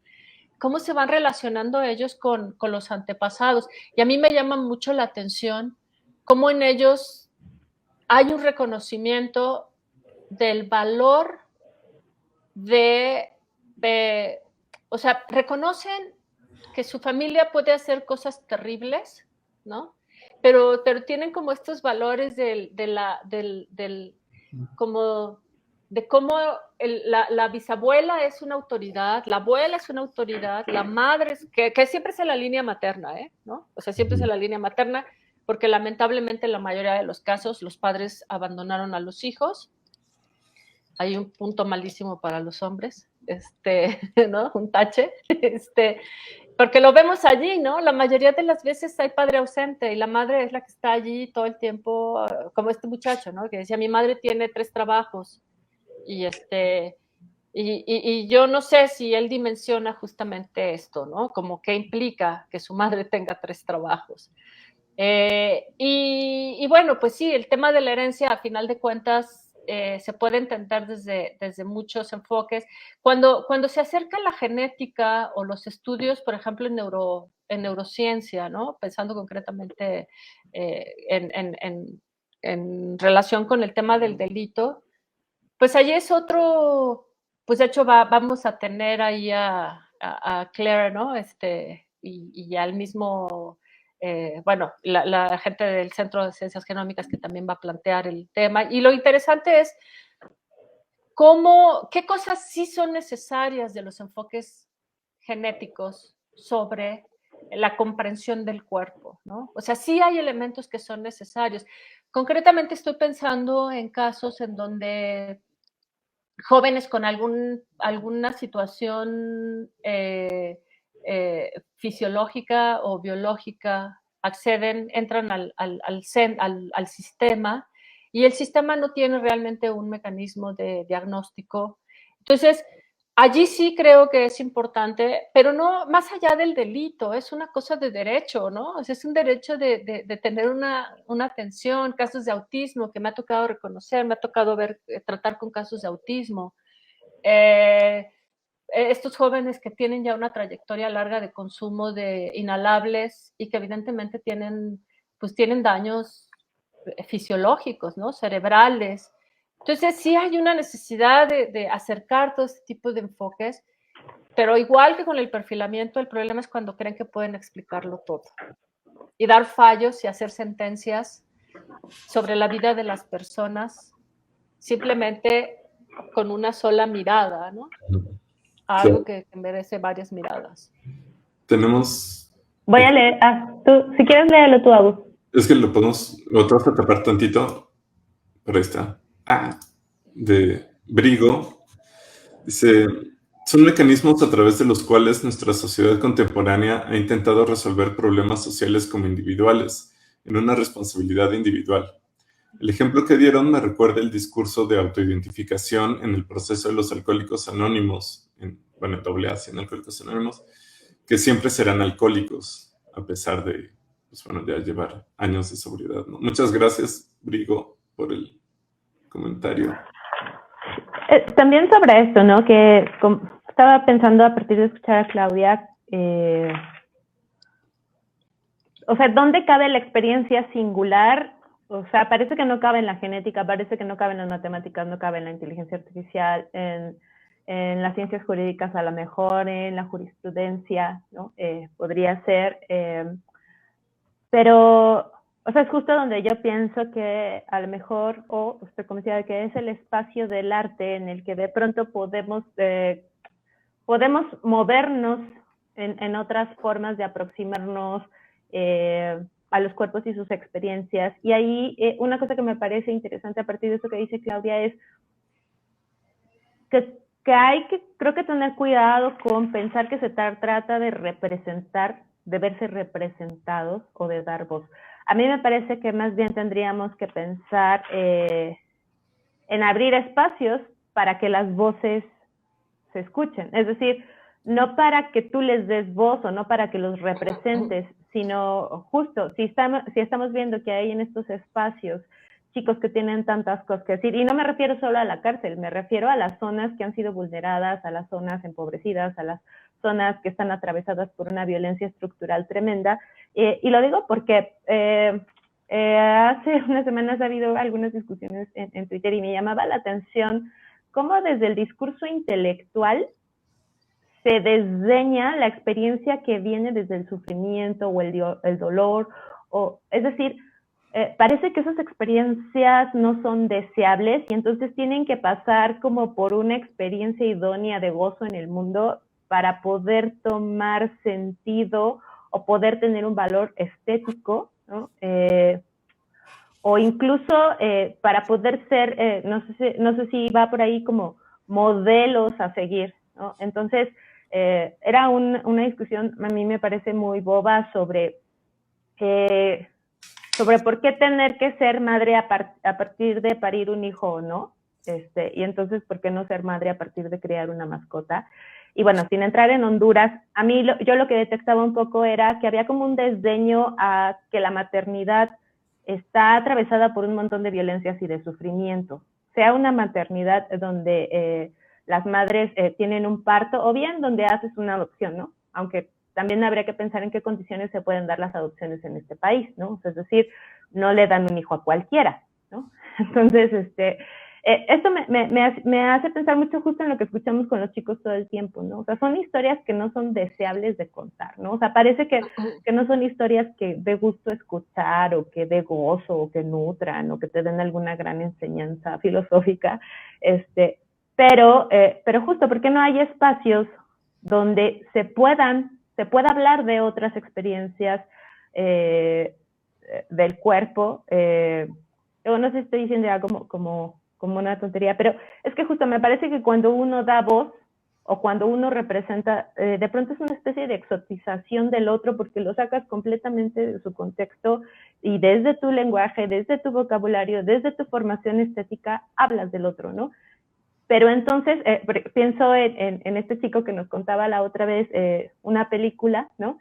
¿Cómo se van relacionando ellos con los antepasados? Y a mí me llama mucho la atención cómo en ellos hay un reconocimiento del valor o sea, reconocen que su familia puede hacer cosas terribles, ¿no? Pero tienen como estos valores como de cómo la bisabuela es una autoridad, la abuela es una autoridad, la madre, que siempre es en la línea materna, ¿no? O sea, siempre es en la línea materna, porque lamentablemente en la mayoría de los casos los padres abandonaron a los hijos. Hay un punto malísimo para los hombres, ¿no? Un tache, porque lo vemos allí, ¿no? La mayoría de las veces hay padre ausente y la madre es la que está allí todo el tiempo, como este muchacho, ¿no? Que decía, mi madre tiene 3 trabajos y y yo no sé si él dimensiona justamente esto, ¿no? Como qué implica que su madre tenga 3 trabajos. Y bueno, pues sí, el tema de la herencia, a final de cuentas, se puede entender desde muchos enfoques. Cuando se acerca la genética o los estudios, por ejemplo, en neurociencia, ¿no? Pensando concretamente en relación con el tema del delito, pues allí es otro, pues de hecho vamos a tener ahí a Claire, ¿no? Y al mismo, bueno, la gente del Centro de Ciencias Genómicas que también va a plantear el tema. Y lo interesante es qué cosas sí son necesarias de los enfoques genéticos sobre la comprensión del cuerpo, ¿no? O sea, sí hay elementos que son necesarios. Concretamente estoy pensando en casos en donde jóvenes con alguna situación fisiológica o biológica entran al sistema y el sistema no tiene realmente un mecanismo de diagnóstico. Entonces, allí sí creo que es importante, pero no más allá del delito, es una cosa de derecho, ¿no? O sea, es un derecho de tener una atención, casos de autismo que me ha tocado reconocer, me ha tocado ver, tratar con casos de autismo. Estos jóvenes que tienen ya una trayectoria larga de consumo de inhalables y que evidentemente tienen daños fisiológicos, ¿no? Cerebrales. Entonces sí hay una necesidad de acercar todo este tipo de enfoques, pero igual que con el perfilamiento, el problema es cuando creen que pueden explicarlo todo y dar fallos y hacer sentencias sobre la vida de las personas simplemente con una sola mirada, ¿no? Algo que merece varias miradas. Tenemos... Voy a leer, tú, si quieres léelo tú, Agus. Es que lo te vas a tapar tantito, pero ahí está. De Brigo. Dice, son mecanismos a través de los cuales nuestra sociedad contemporánea ha intentado resolver problemas sociales como individuales, en una responsabilidad individual. El ejemplo que dieron me recuerda el discurso de autoidentificación en el proceso de los alcohólicos anónimos, en AA, en Alcohólicos Anónimos, que siempre serán alcohólicos, a pesar de, ya llevar años de sobriedad, ¿no? Muchas gracias, Brigo, por el comentario. También sobre esto, ¿no? Que estaba pensando a partir de escuchar a Claudia, o sea, ¿dónde cabe la experiencia singular? O sea, parece que no cabe en la genética, parece que no cabe en las matemáticas, no cabe en la inteligencia artificial, en las ciencias jurídicas a lo mejor, en la jurisprudencia, ¿no? Podría ser, pero, o sea, es justo donde yo pienso que a lo mejor, o estoy convencida de que es el espacio del arte en el que de pronto podemos movernos en otras formas de aproximarnos a los cuerpos y sus experiencias. Y ahí una cosa que me parece interesante a partir de eso que dice Claudia es que hay que, creo que tener cuidado con pensar que se trata de representar, de verse representados o de dar voz. A mí me parece que más bien tendríamos que pensar en abrir espacios para que las voces se escuchen. Es decir, no para que tú les des voz o no para que los representes, sino justo, si estamos viendo que hay en estos espacios chicos que tienen tantas cosas que decir, y no me refiero solo a la cárcel, me refiero a las zonas que han sido vulneradas, a las zonas empobrecidas, a las zonas que están atravesadas por una violencia estructural tremenda, y lo digo porque hace unas semanas ha habido algunas discusiones en Twitter y me llamaba la atención cómo desde el discurso intelectual se desdeña la experiencia que viene desde el sufrimiento o el dolor, es decir, parece que esas experiencias no son deseables y entonces tienen que pasar como por una experiencia idónea de gozo en el mundo para poder tomar sentido o poder tener un valor estético, ¿no? O incluso para poder ser, no sé si va por ahí como modelos a seguir, ¿no? Entonces, era una discusión, a mí me parece muy boba sobre por qué tener que ser madre a partir de parir un hijo o no, y entonces, ¿por qué no ser madre a partir de crear una mascota? Y bueno, sin entrar en Honduras, a mí yo lo que detectaba un poco era que había como un desdeño a que la maternidad está atravesada por un montón de violencias y de sufrimiento, sea una maternidad donde las madres tienen un parto o bien donde haces una adopción, ¿no? Aunque también habría que pensar en qué condiciones se pueden dar las adopciones en este país, ¿no? Es decir, no le dan un hijo a cualquiera, ¿no? Entonces, esto me hace pensar mucho justo en lo que escuchamos con los chicos todo el tiempo, ¿no? O sea, son historias que no son deseables de contar, ¿no? O sea, parece que no son historias que dé gusto escuchar o que dé gozo o que nutran o que te den alguna gran enseñanza filosófica, pero justo porque no hay espacios donde se pueda hablar de otras experiencias del cuerpo. Yo no sé si estoy diciendo algo como una tontería, pero es que justo me parece que cuando uno da voz o cuando uno representa, de pronto es una especie de exotización del otro porque lo sacas completamente de su contexto y desde tu lenguaje, desde tu vocabulario, desde tu formación estética, hablas del otro, ¿no? Pero entonces pienso en este chico que nos contaba la otra vez una película, ¿no?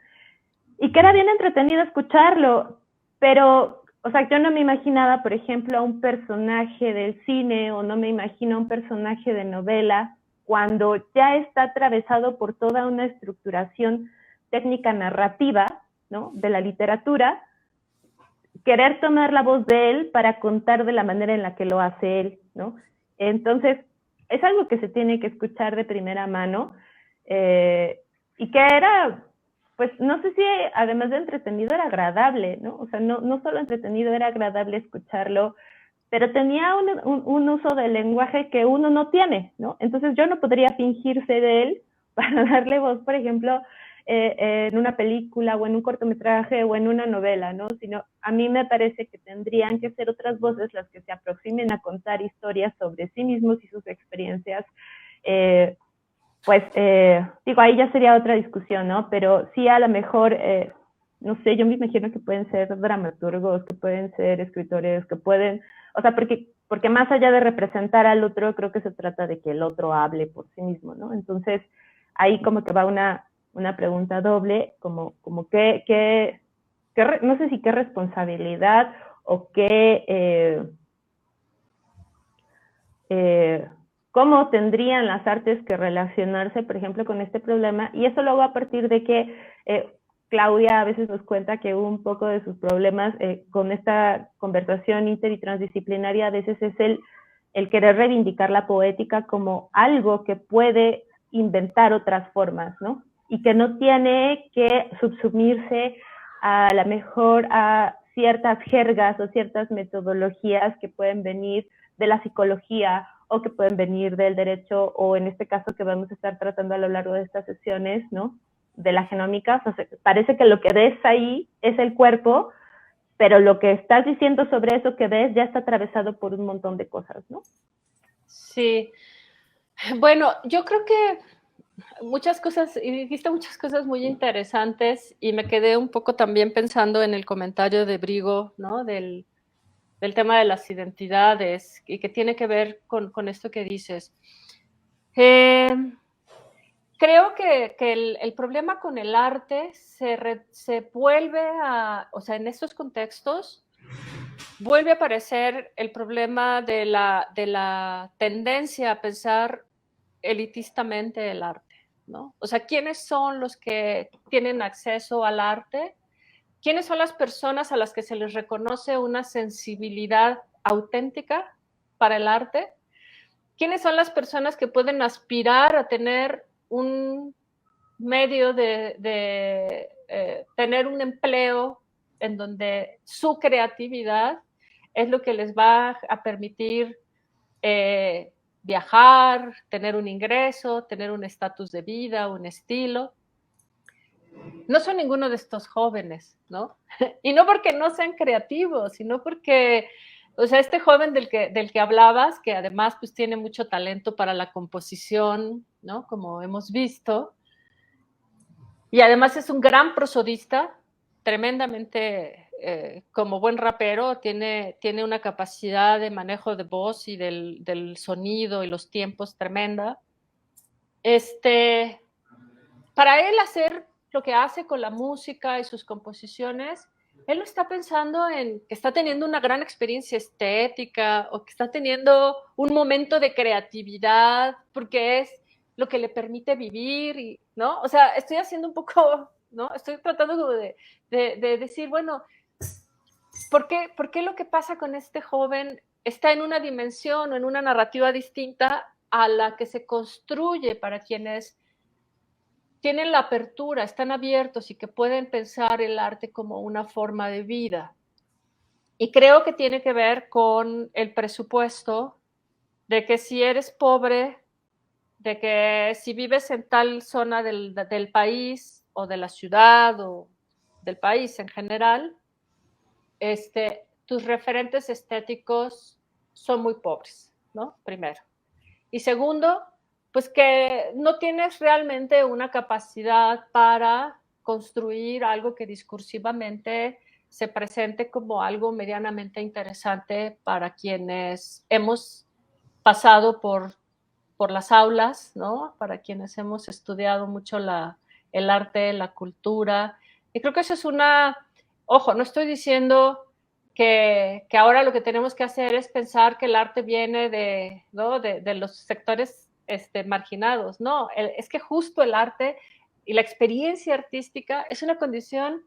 Y que era bien entretenido escucharlo, pero, o sea, yo no me imaginaba, por ejemplo, a un personaje del cine o no me imagino a un personaje de novela cuando ya está atravesado por toda una estructuración técnica narrativa, ¿no? De la literatura, querer tomar la voz de él para contar de la manera en la que lo hace él, ¿no? Entonces, es algo que se tiene que escuchar de primera mano y que era, pues, no sé si además de entretenido era agradable, ¿no? O sea, no solo entretenido, era agradable escucharlo, pero tenía un uso del lenguaje que uno no tiene, ¿no? Entonces yo no podría fingirse de él para darle voz, por ejemplo, en una película o en un cortometraje o en una novela, ¿no? Sino a mí me parece que tendrían que ser otras voces las que se aproximen a contar historias sobre sí mismos y sus experiencias. Pues, digo, ahí ya sería otra discusión, ¿no? Pero sí, a lo mejor, no sé, yo me imagino que pueden ser dramaturgos, que pueden ser escritores, que pueden, o sea, porque más allá de representar al otro, creo que se trata de que el otro hable por sí mismo, ¿no? Entonces, ahí como que va una pregunta doble, como no sé si qué responsabilidad o cómo tendrían las artes que relacionarse, por ejemplo, con este problema. Y eso luego a partir de que Claudia a veces nos cuenta que un poco de sus problemas con esta conversación inter y transdisciplinaria a veces es el querer reivindicar la poética como algo que puede inventar otras formas, ¿no? Y que no tiene que subsumirse a la mejor a ciertas jergas o ciertas metodologías que pueden venir de la psicología o que pueden venir del derecho, o en este caso que vamos a estar tratando a lo largo de estas sesiones, ¿no? De la genómica. O sea, parece que lo que ves ahí es el cuerpo, pero lo que estás diciendo sobre eso que ves ya está atravesado por un montón de cosas, ¿no? Sí. Bueno, yo creo que muchas cosas, y dijiste muchas cosas muy interesantes, y me quedé un poco también pensando en el comentario de Brigo, ¿no? Del tema de las identidades, y que tiene que ver con esto que dices. Creo que el problema con el arte se vuelve a, o sea, en estos contextos, vuelve a aparecer el problema de la tendencia a pensar elitistamente el arte, ¿no? O sea, ¿quiénes son los que tienen acceso al arte? ¿Quiénes son las personas a las que se les reconoce una sensibilidad auténtica para el arte? ¿Quiénes son las personas que pueden aspirar a tener un medio de tener un empleo en donde su creatividad es lo que les va a permitir viajar, tener un ingreso, tener un estatus de vida, un estilo? No son ninguno de estos jóvenes, ¿no? Y no porque no sean creativos, sino porque, o sea, este joven del que hablabas, que además pues tiene mucho talento para la composición, ¿no? Como hemos visto, y además es un gran prosodista, tremendamente, como buen rapero, tiene una capacidad de manejo de voz y del sonido y los tiempos tremenda. Para él hacer lo que hace con la música y sus composiciones, él lo está pensando en que está teniendo una gran experiencia estética o que está teniendo un momento de creatividad porque es lo que le permite vivir, ¿no? O sea, estoy haciendo un poco, ¿no? Estoy tratando de decir, bueno, ¿por qué lo que pasa con este joven está en una dimensión o en una narrativa distinta a la que se construye para quienes tienen la apertura, están abiertos y que pueden pensar el arte como una forma de vida? Y creo que tiene que ver con el presupuesto de que si eres pobre, de que si vives en tal zona del país o de la ciudad o del país en general, tus referentes estéticos son muy pobres, ¿no? Primero. Y segundo, pues que no tienes realmente una capacidad para construir algo que discursivamente se presente como algo medianamente interesante para quienes hemos pasado por por las aulas, ¿no? Para quienes hemos estudiado mucho el arte, la cultura. Y creo que eso es ojo, no estoy diciendo que ahora lo que tenemos que hacer es pensar que el arte viene ¿no? de los sectores marginados. No, es que justo el arte y la experiencia artística es una condición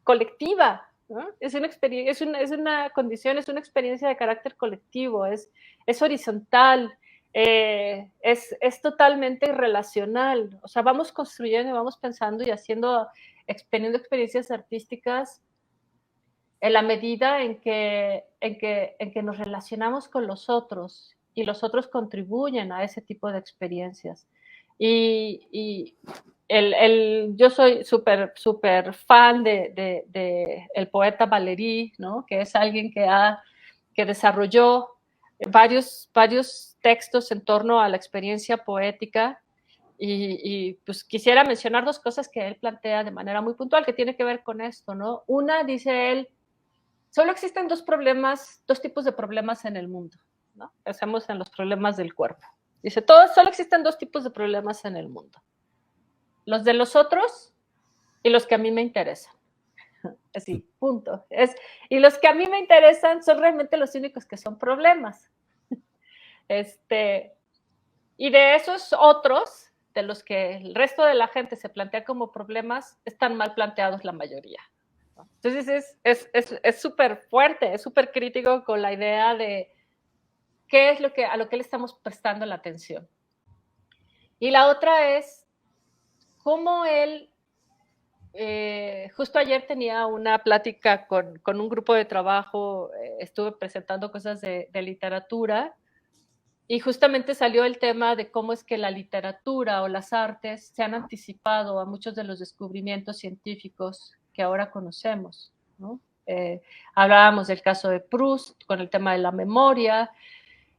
colectiva, ¿no? Es una condición, es una experiencia de carácter colectivo, es horizontal, es totalmente irrelacional. O sea, vamos construyendo, vamos pensando y teniendo experiencias artísticas en la medida en que nos relacionamos con los otros y los otros contribuyen a ese tipo de experiencias. Y yo soy súper fan de el poeta Valéry, ¿no? Que es alguien que desarrolló varios textos en torno a la experiencia poética. Y pues quisiera mencionar dos cosas que él plantea de manera muy puntual, que tiene que ver con esto, ¿no? Una, dice él, solo existen dos tipos de problemas en el mundo, ¿no? Pensemos en los problemas del cuerpo. Dice, solo existen dos tipos de problemas en el mundo. Los de los otros y los que a mí me interesan. Así, punto. Y los que a mí me interesan son realmente los únicos que son problemas. Y de esos otros, de los que el resto de la gente se plantea como problemas, están mal planteados la mayoría. Entonces es súper fuerte, es súper crítico con la idea de qué es a lo que le estamos prestando la atención. Y la otra es cómo él, justo ayer tenía una plática con un grupo de trabajo, estuve presentando cosas de literatura, y justamente salió el tema de cómo es que la literatura o las artes se han anticipado a muchos de los descubrimientos científicos que ahora conocemos, ¿no? Hablábamos del caso de Proust con el tema de la memoria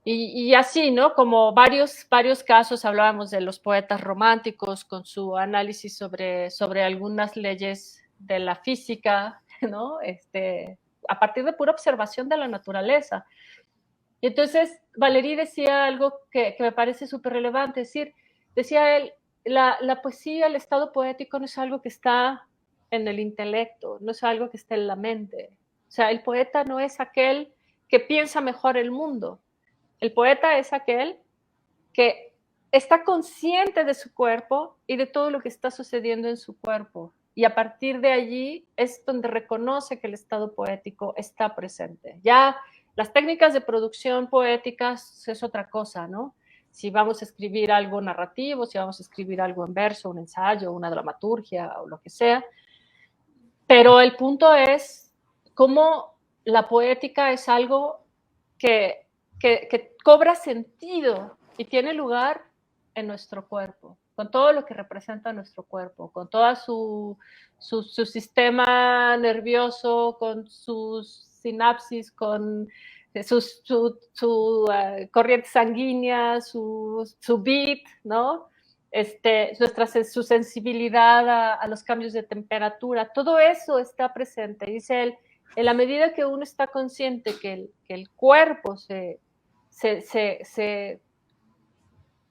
y así, ¿no? Como varios casos, hablábamos de los poetas románticos con su análisis sobre algunas leyes de la física, ¿no? A partir de pura observación de la naturaleza. Y entonces Valéry decía algo que me parece súper relevante, es decir, decía él, la poesía, el estado poético no es algo que está en el intelecto, no es algo que está en la mente. O sea, el poeta no es aquel que piensa mejor el mundo. El poeta es aquel que está consciente de su cuerpo y de todo lo que está sucediendo en su cuerpo. Y a partir de allí es donde reconoce que el estado poético está presente. Ya las técnicas de producción poéticas es otra cosa, ¿no? Si vamos a escribir algo narrativo, si vamos a escribir algo en verso, un ensayo, una dramaturgia o lo que sea. Pero el punto es cómo la poética es algo que cobra sentido y tiene lugar en nuestro cuerpo, con todo lo que representa nuestro cuerpo, con todo su sistema nervioso, con sus sinapsis, con su corriente sanguínea, su beat, ¿no? Su sensibilidad a los cambios de temperatura, todo eso está presente. Dice él, en la medida que uno está consciente que el cuerpo se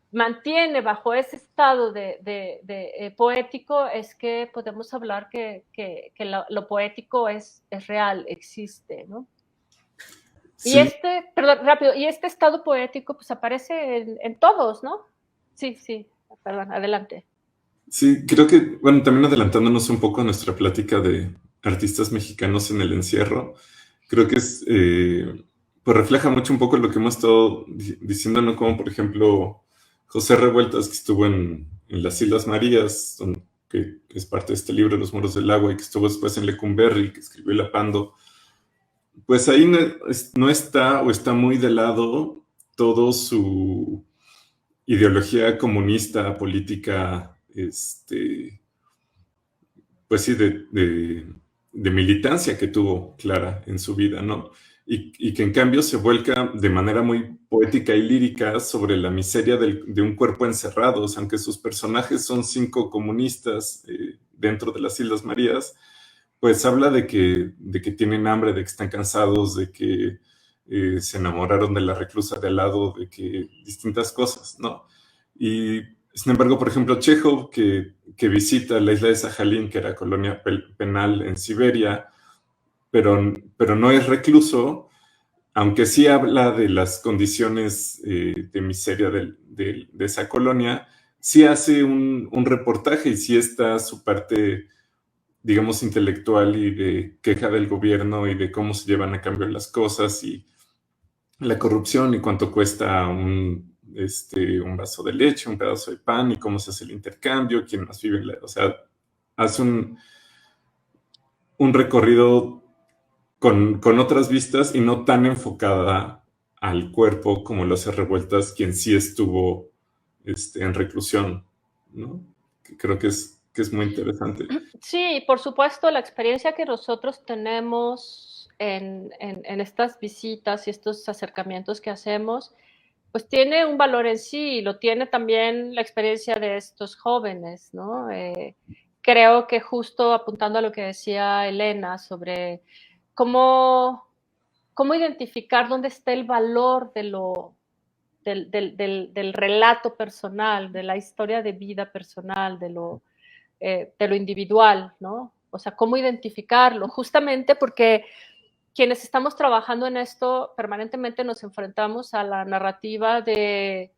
mantiene bajo ese estado de poético, es que podemos hablar que lo poético es real, existe, ¿no? Sí. Y este estado poético pues aparece en todos, ¿no? Sí, perdón, adelante. Sí, creo que, bueno, también adelantándonos un poco a nuestra plática de artistas mexicanos en el encierro, creo que pues refleja mucho un poco lo que hemos estado diciendo, ¿no? Como, por ejemplo, José Revueltas, que estuvo en las Islas Marías, que es parte de este libro, Los Muros del Agua, y que estuvo después en Lecumberri, que escribió El Apando. Pues ahí no está, o está muy de lado, todo su ideología comunista, política, pues sí, de militancia que tuvo Clara en su vida, ¿no? Y que en cambio se vuelca de manera muy poética y lírica sobre la miseria de un cuerpo encerrado. O sea, aunque sus personajes son 5 comunistas dentro de las Islas Marías, pues habla de que tienen hambre, de que están cansados, de que se enamoraron de la reclusa de al lado, de que distintas cosas, ¿no? Y sin embargo, por ejemplo, Chekhov, que visita la isla de Sajalín, que era colonia penal en Siberia, pero no es recluso, aunque sí habla de las condiciones de miseria de esa colonia, sí hace un reportaje y sí está su parte, digamos, intelectual y de queja del gobierno y de cómo se llevan a cambio las cosas y la corrupción y cuánto cuesta un vaso de leche, un pedazo de pan y cómo se hace el intercambio, quién más vive o sea, hace un recorrido con otras vistas y no tan enfocada al cuerpo como lo hace Revueltas, quien sí estuvo en reclusión, ¿no? Creo que es muy interesante. Sí, por supuesto, la experiencia que nosotros tenemos en estas visitas y estos acercamientos que hacemos, pues tiene un valor en sí, y lo tiene también la experiencia de estos jóvenes, ¿no? Creo que justo apuntando a lo que decía Elena sobre cómo identificar dónde está el valor de del relato personal, de la historia de vida personal, de lo individual, ¿no? O sea, cómo identificarlo, justamente porque quienes estamos trabajando en esto permanentemente nos enfrentamos a la narrativa de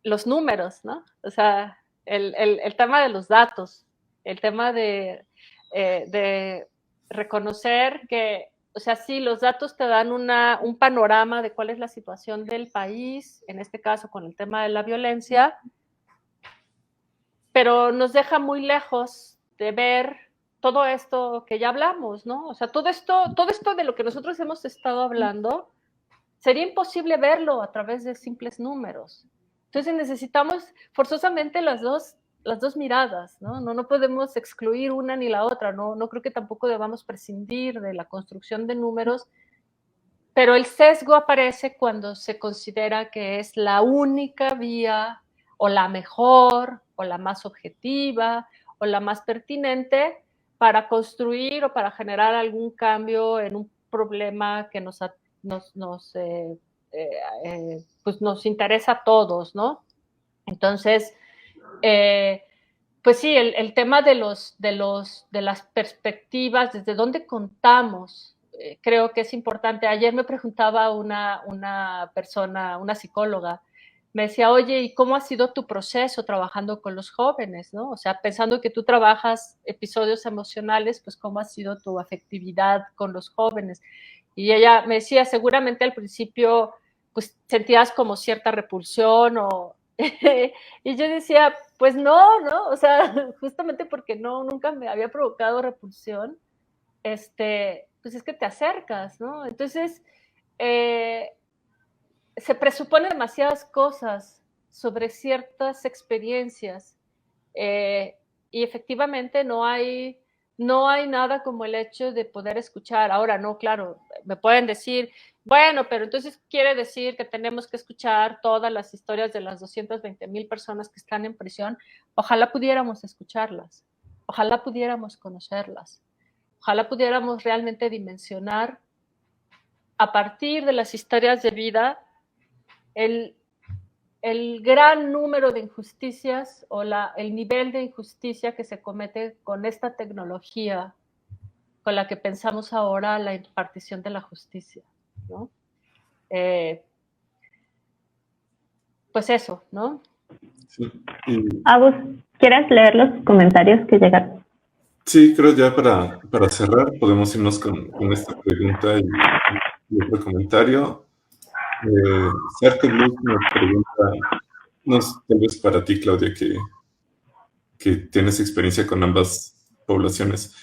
los números, ¿no? O sea, el tema de los datos, el tema de reconocer que, o sea, sí, los datos te dan un panorama de cuál es la situación del país, en este caso con el tema de la violencia, pero nos deja muy lejos de ver todo esto que ya hablamos, ¿no? O sea, todo esto de lo que nosotros hemos estado hablando, sería imposible verlo a través de simples números. Entonces necesitamos forzosamente las dos miradas, ¿no? No podemos excluir una ni la otra, no creo que tampoco debamos prescindir de la construcción de números, pero el sesgo aparece cuando se considera que es la única vía o la mejor o la más objetiva o la más pertinente para construir o para generar algún cambio en un problema que pues nos interesa a todos, ¿no? Entonces, pues sí, el tema de las perspectivas, desde dónde contamos, creo que es importante. Ayer me preguntaba una persona, una psicóloga, me decía, oye, ¿y cómo ha sido tu proceso trabajando con los jóvenes, no? O sea, pensando que tú trabajas episodios emocionales, pues ¿cómo ha sido tu afectividad con los jóvenes? Y ella me decía, seguramente al principio, pues sentías como cierta repulsión o... y yo decía, pues no, o sea, justamente porque nunca me había provocado repulsión, pues es que te acercas, ¿no? Entonces, se presuponen demasiadas cosas sobre ciertas experiencias y efectivamente no hay nada como el hecho de poder escuchar. Ahora, no, claro, me pueden decir, bueno, pero entonces quiere decir que tenemos que escuchar todas las historias de las 220,000 personas que están en prisión. Ojalá pudiéramos escucharlas, ojalá pudiéramos conocerlas, ojalá pudiéramos realmente dimensionar a partir de las historias de vida el gran número de injusticias o el nivel de injusticia que se comete con esta tecnología con la que pensamos ahora la impartición de la justicia, ¿no? Pues eso, ¿no? Sí. Agus, ¿quieres leer los comentarios que llegaron? Sí, creo ya para cerrar podemos irnos con esta pregunta y otro comentario. Cerco Blue nos pregunta, tal vez para ti, Claudia, que tienes experiencia con ambas poblaciones.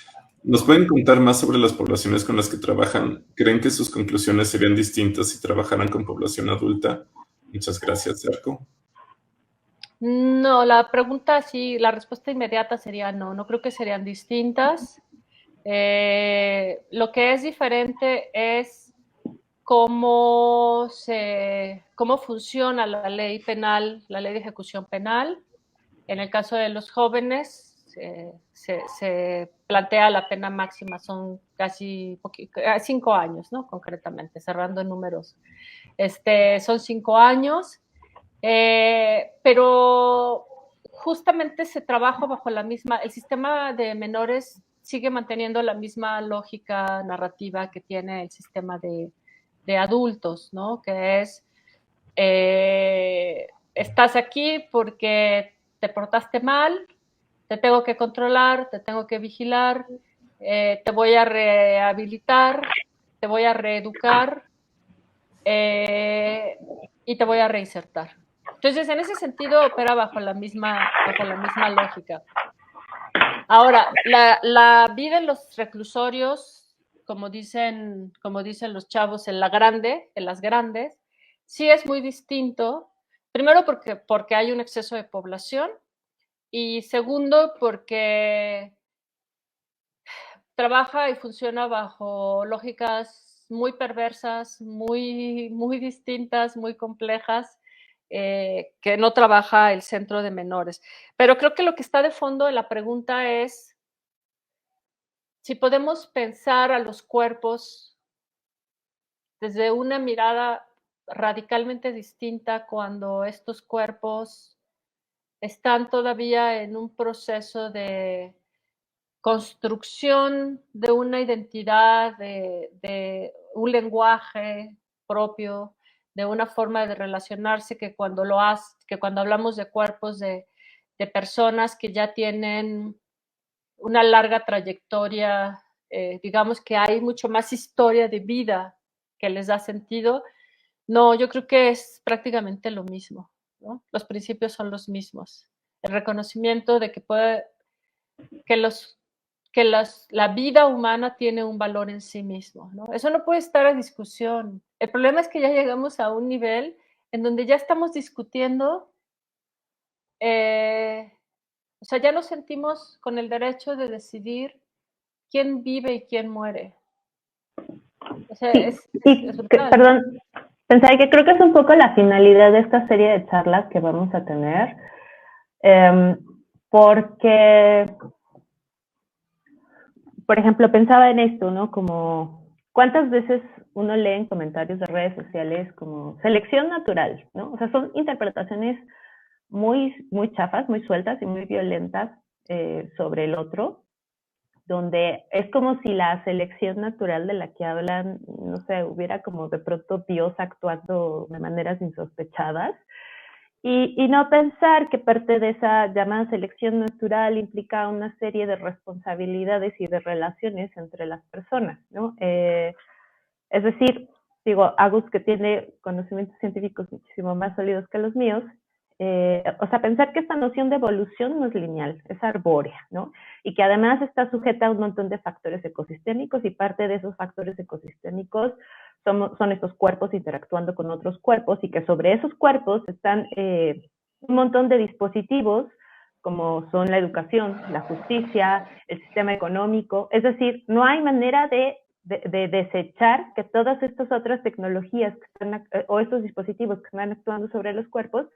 ¿Nos pueden contar más sobre las poblaciones con las que trabajan? ¿Creen que sus conclusiones serían distintas si trabajaran con población adulta? Muchas gracias, Cerco. No, la pregunta sí, la respuesta inmediata sería no creo que serían distintas. Lo que es diferente es cómo funciona la ley penal, la ley de ejecución penal. En el caso de los jóvenes, se plantea la pena máxima, son casi 5 años, ¿no? Concretamente, cerrando en números. Son 5 años, pero justamente se trabaja bajo la misma, el sistema de menores sigue manteniendo la misma lógica narrativa que tiene el sistema de adultos, ¿no? Que es, estás aquí porque te portaste mal, te tengo que controlar, te tengo que vigilar, te voy a rehabilitar, te voy a reeducar y te voy a reinsertar. Entonces, en ese sentido, opera bajo la misma lógica. Ahora, la vida en los reclusorios, como dicen los chavos, en las grandes, sí es muy distinto. Primero porque hay un exceso de población y segundo porque trabaja y funciona bajo lógicas muy perversas, muy, muy distintas, muy complejas, que no trabaja el centro de menores. Pero creo que lo que está de fondo de la pregunta es si podemos pensar a los cuerpos desde una mirada radicalmente distinta cuando estos cuerpos están todavía en un proceso de construcción de una identidad, de un lenguaje propio, de una forma de relacionarse que cuando hablamos de cuerpos de personas que ya tienen una larga trayectoria, digamos que hay mucho más historia de vida que les da sentido. No, yo creo que es prácticamente lo mismo, ¿no? Los principios son los mismos. El reconocimiento de que la vida humana tiene un valor en sí mismo, ¿no? Eso no puede estar a discusión. El problema es que ya llegamos a un nivel en donde ya estamos discutiendo, o sea, ya nos sentimos con el derecho de decidir quién vive y quién muere. O sea, es brutal. Perdón, pensaba que creo que es un poco la finalidad de esta serie de charlas que vamos a tener, porque, por ejemplo, pensaba en esto, ¿no? Como, ¿cuántas veces uno lee en comentarios de redes sociales como selección natural, ¿no? O sea, son interpretaciones muy, muy chafas, muy sueltas y muy violentas sobre el otro, donde es como si la selección natural de la que hablan, no sé, hubiera como de pronto Dios actuando de maneras insospechadas, y no pensar que parte de esa llamada selección natural implica una serie de responsabilidades y de relaciones entre las personas, ¿no? Es decir, digo, Agus, que tiene conocimientos científicos muchísimo más sólidos que los míos, o sea, pensar que esta noción de evolución no es lineal, es arbórea, ¿no? Y que además está sujeta a un montón de factores ecosistémicos y parte de esos factores ecosistémicos son estos cuerpos interactuando con otros cuerpos y que sobre esos cuerpos están un montón de dispositivos como son la educación, la justicia, el sistema económico. Es decir, no hay manera de desechar que todas estas otras tecnologías que están, o estos dispositivos que están actuando sobre los cuerpos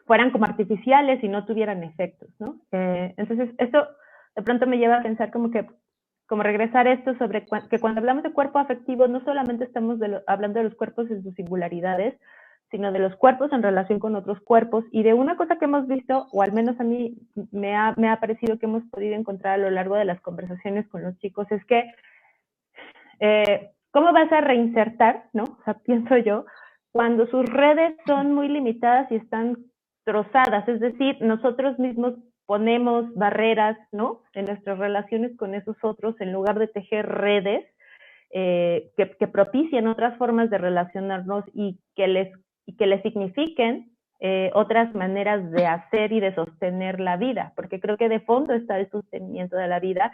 fueran como artificiales y no tuvieran efectos, ¿no? Entonces, esto de pronto me lleva a pensar como regresar a esto sobre que cuando hablamos de cuerpo afectivo no solamente estamos hablando de los cuerpos en sus singularidades, sino de los cuerpos en relación con otros cuerpos, y de una cosa que hemos visto, o al menos a mí me ha parecido que hemos podido encontrar a lo largo de las conversaciones con los chicos, es que ¿cómo vas a reinsertar, no? O sea, pienso yo, cuando sus redes son muy limitadas y están trozadas, es decir, nosotros mismos ponemos barreras, ¿no? En nuestras relaciones con esos otros, en lugar de tejer redes que propicien otras formas de relacionarnos y que les signifiquen otras maneras de hacer y de sostener la vida, porque creo que de fondo está el sostenimiento de la vida.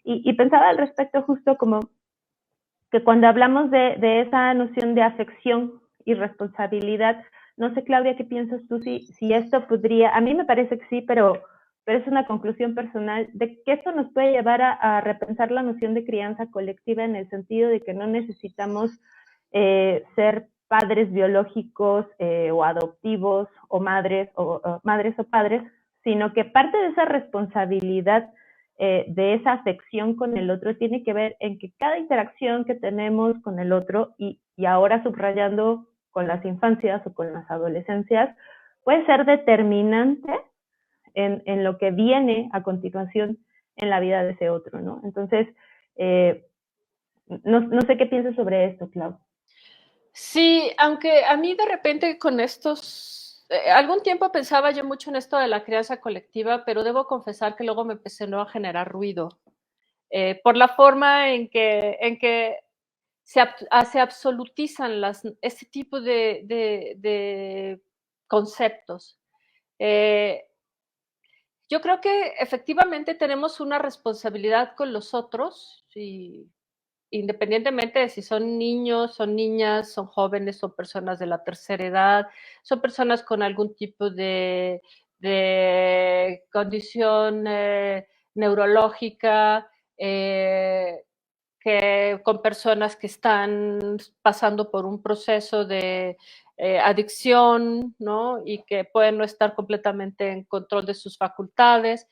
Y pensaba al respecto justo como que cuando hablamos de esa noción de afección y responsabilidad, no sé, Claudia, ¿qué piensas tú si esto podría? A mí me parece que sí, pero es una conclusión personal de que esto nos puede llevar a repensar la noción de crianza colectiva en el sentido de que no necesitamos ser padres biológicos o adoptivos o madres o padres, sino que parte de esa responsabilidad de esa afección con el otro tiene que ver en que cada interacción que tenemos con el otro, y ahora subrayando con las infancias o con las adolescencias, puede ser determinante en lo que viene a continuación en la vida de ese otro, ¿no? Entonces, no sé qué piensas sobre esto, Clau. Sí, aunque a mí de repente con estos, algún tiempo pensaba yo mucho en esto de la crianza colectiva, pero debo confesar que luego me empecé a generar ruido por la forma en que se absolutizan este tipo de conceptos. Yo creo que efectivamente tenemos una responsabilidad con los otros, independientemente de si son niños, son niñas, son jóvenes, son personas de la tercera edad, son personas con algún tipo de condición neurológica, con personas que están pasando por un proceso de adicción, ¿no? Y que pueden no estar completamente en control de sus facultades.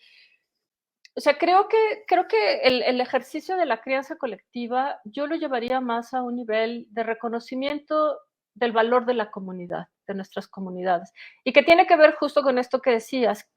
O sea, creo que el ejercicio de la crianza colectiva yo lo llevaría más a un nivel de reconocimiento del valor de la comunidad, de nuestras comunidades, y que tiene que ver justo con esto que decías.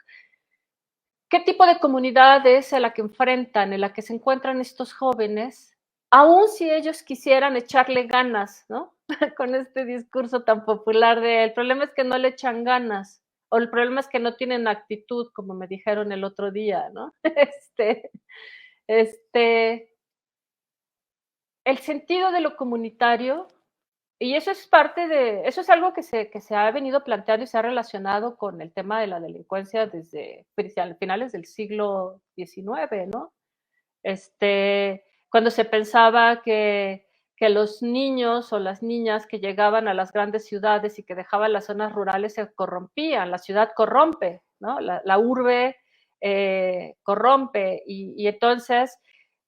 ¿Qué tipo de comunidad es a la que enfrentan, en la que se encuentran estos jóvenes, aun si ellos quisieran echarle ganas, ¿no? Con este discurso tan popular de el problema es que no le echan ganas, o el problema es que no tienen actitud, como me dijeron el otro día, ¿no? El sentido de lo comunitario, y eso es eso es algo que se ha venido planteando y se ha relacionado con el tema de la delincuencia desde finales del siglo XIX, ¿no? Cuando se pensaba que los niños o las niñas que llegaban a las grandes ciudades y que dejaban las zonas rurales se corrompían, la ciudad corrompe, ¿no? La urbe corrompe, y entonces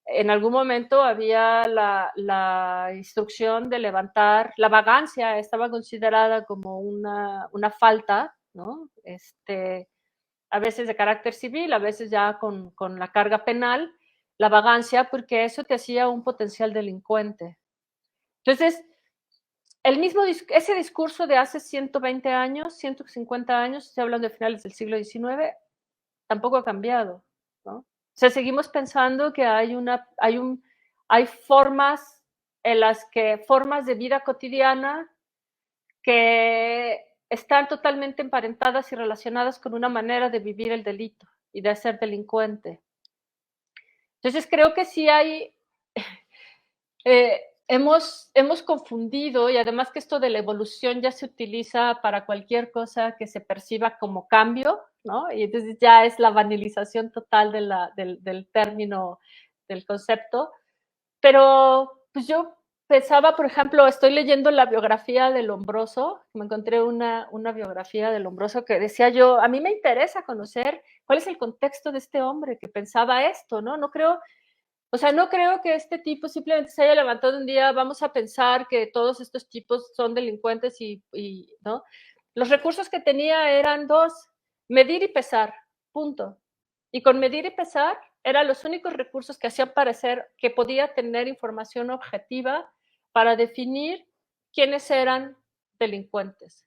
en algún momento había la instrucción de levantar, la vagancia estaba considerada como una falta, ¿no? A veces de carácter civil, a veces ya con la carga penal, la vagancia, porque eso te hacía un potencial delincuente. Entonces, ese discurso de hace 120 años, 150 años, estoy hablando de finales del siglo XIX, tampoco ha cambiado, ¿no? O sea, seguimos pensando que hay formas formas de vida cotidiana que están totalmente emparentadas y relacionadas con una manera de vivir el delito y de ser delincuente. Entonces creo que sí hemos confundido, y además que esto de la evolución ya se utiliza para cualquier cosa que se perciba como cambio, ¿no? Y entonces ya es la banalización total del término, del concepto. Pero pues yo pensaba, por ejemplo, estoy leyendo la biografía de Lombroso, me encontré una biografía de Lombroso que decía yo, a mí me interesa conocer cuál es el contexto de este hombre que pensaba esto, ¿no? No creo que este tipo simplemente se haya levantado un día, vamos a pensar que todos estos tipos son delincuentes y ¿no? Los recursos que tenía eran dos, medir y pesar, punto. Y con medir y pesar eran los únicos recursos que hacían parecer que podía tener información objetiva para definir quiénes eran delincuentes.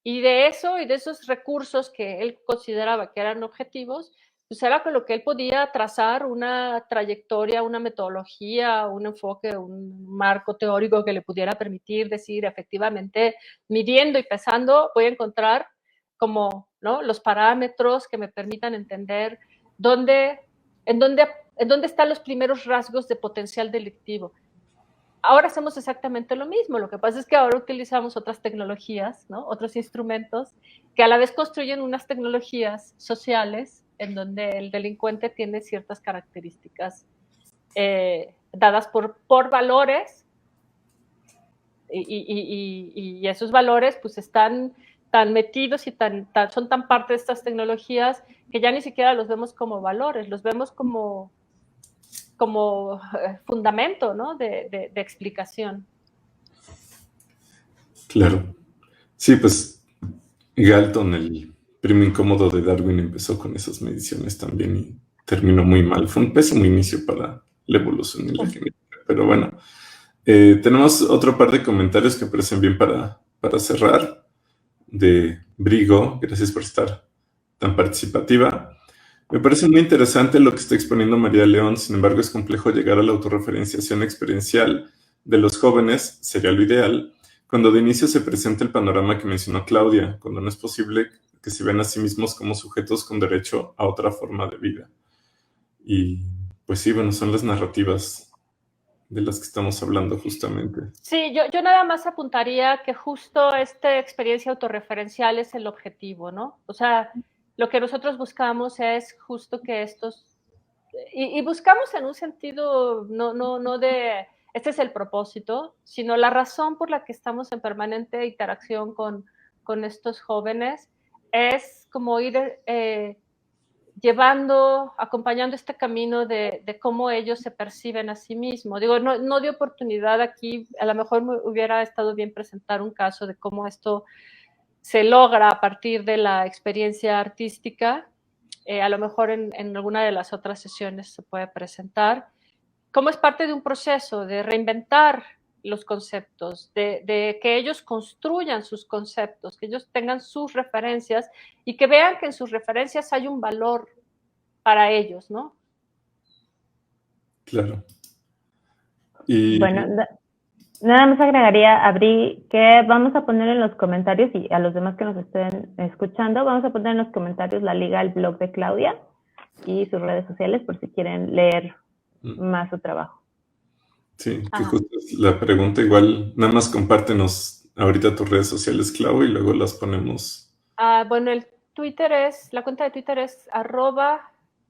Y de eso y de esos recursos que él consideraba que eran objetivos, pues era con lo que él podía trazar una trayectoria, una metodología, un enfoque, un marco teórico que le pudiera permitir decir efectivamente, midiendo y pesando, voy a encontrar como, ¿no?, los parámetros que me permitan entender en dónde están los primeros rasgos de potencial delictivo. Ahora hacemos exactamente lo mismo, lo que pasa es que ahora utilizamos otras tecnologías, ¿no?, otros instrumentos que a la vez construyen unas tecnologías sociales en donde el delincuente tiene ciertas características dadas por valores, y esos valores pues están tan metidos y son tan parte de estas tecnologías que ya ni siquiera los vemos como valores, los vemos como fundamento, ¿no?, de explicación. Claro. Sí, pues Galton, el primo incómodo de Darwin empezó con esas mediciones también y terminó muy mal. Fue un pésimo inicio para la evolución y la genética. Pero bueno, tenemos otro par de comentarios que parecen bien para cerrar. De Brigo, gracias por estar tan participativa. Me parece muy interesante lo que está exponiendo María León, sin embargo es complejo llegar a la autorreferenciación experiencial de los jóvenes, sería lo ideal, cuando de inicio se presenta el panorama que mencionó Claudia, cuando no es posible que se vean a sí mismos como sujetos con derecho a otra forma de vida. Y pues sí, bueno, son las narrativas de las que estamos hablando justamente. Sí, yo nada más apuntaría que justo esta experiencia autorreferencial es el objetivo, ¿no? O sea, lo que nosotros buscamos es justo que estos, y buscamos en un sentido no de, este es el propósito, sino la razón por la que estamos en permanente interacción con estos jóvenes es como ir acompañando este camino de cómo ellos se perciben a sí mismos. Digo, no de oportunidad aquí, a lo mejor me hubiera estado bien presentar un caso de cómo esto se logra a partir de la experiencia artística, a lo mejor en alguna de las otras sesiones se puede presentar, cómo es parte de un proceso de reinventar los conceptos, de que ellos construyan sus conceptos, que ellos tengan sus referencias y que vean que en sus referencias hay un valor para ellos, ¿no? Claro. Y Bueno, nada más agregaría, Abrí, que vamos a poner en los comentarios, y a los demás que nos estén escuchando, vamos a poner en los comentarios la liga al blog de Claudia y sus redes sociales por si quieren leer más su trabajo. sí, que justo es la pregunta. Igual, nada más compártenos ahorita tus redes sociales, Clau, y luego las ponemos. Bueno, la cuenta de Twitter es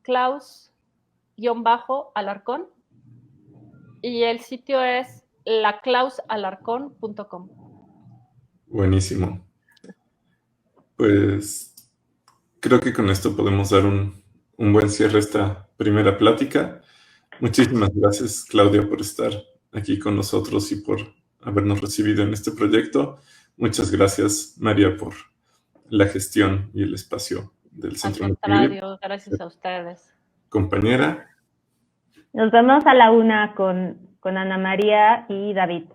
@Klaus_Alarcón y el sitio es laclausalarcón.com. Buenísimo. Pues creo que con esto podemos dar un buen cierre a esta primera plática. Muchísimas gracias, Claudia, por estar aquí con nosotros y por habernos recibido en este proyecto. Muchas gracias, María, por la gestión y el espacio del Centro Al Multimedia. contrario, gracias a ustedes. Compañera. Nos vemos a la 1 con Ana María y David.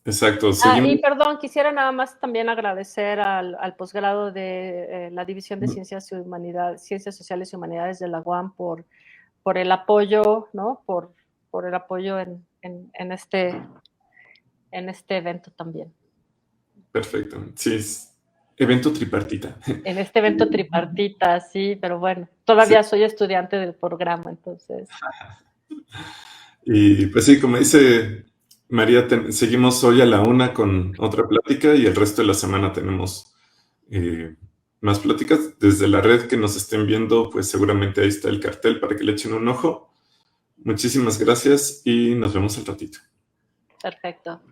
Exacto. Y perdón, quisiera nada más también agradecer al posgrado de la División de Ciencias Sociales y Humanidades de la UAM por el apoyo, ¿no? Por el apoyo en este evento también. Perfecto. Sí, es evento tripartita. En este evento tripartita, sí, pero bueno, todavía soy estudiante del programa, entonces. Y pues sí, como dice María, seguimos hoy a la 1 con otra plática y el resto de la semana tenemos más pláticas. Desde la red que nos estén viendo, pues seguramente ahí está el cartel para que le echen un ojo. Muchísimas gracias y nos vemos al ratito. Perfecto.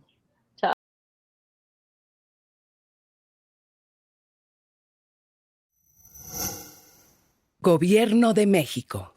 Gobierno de México.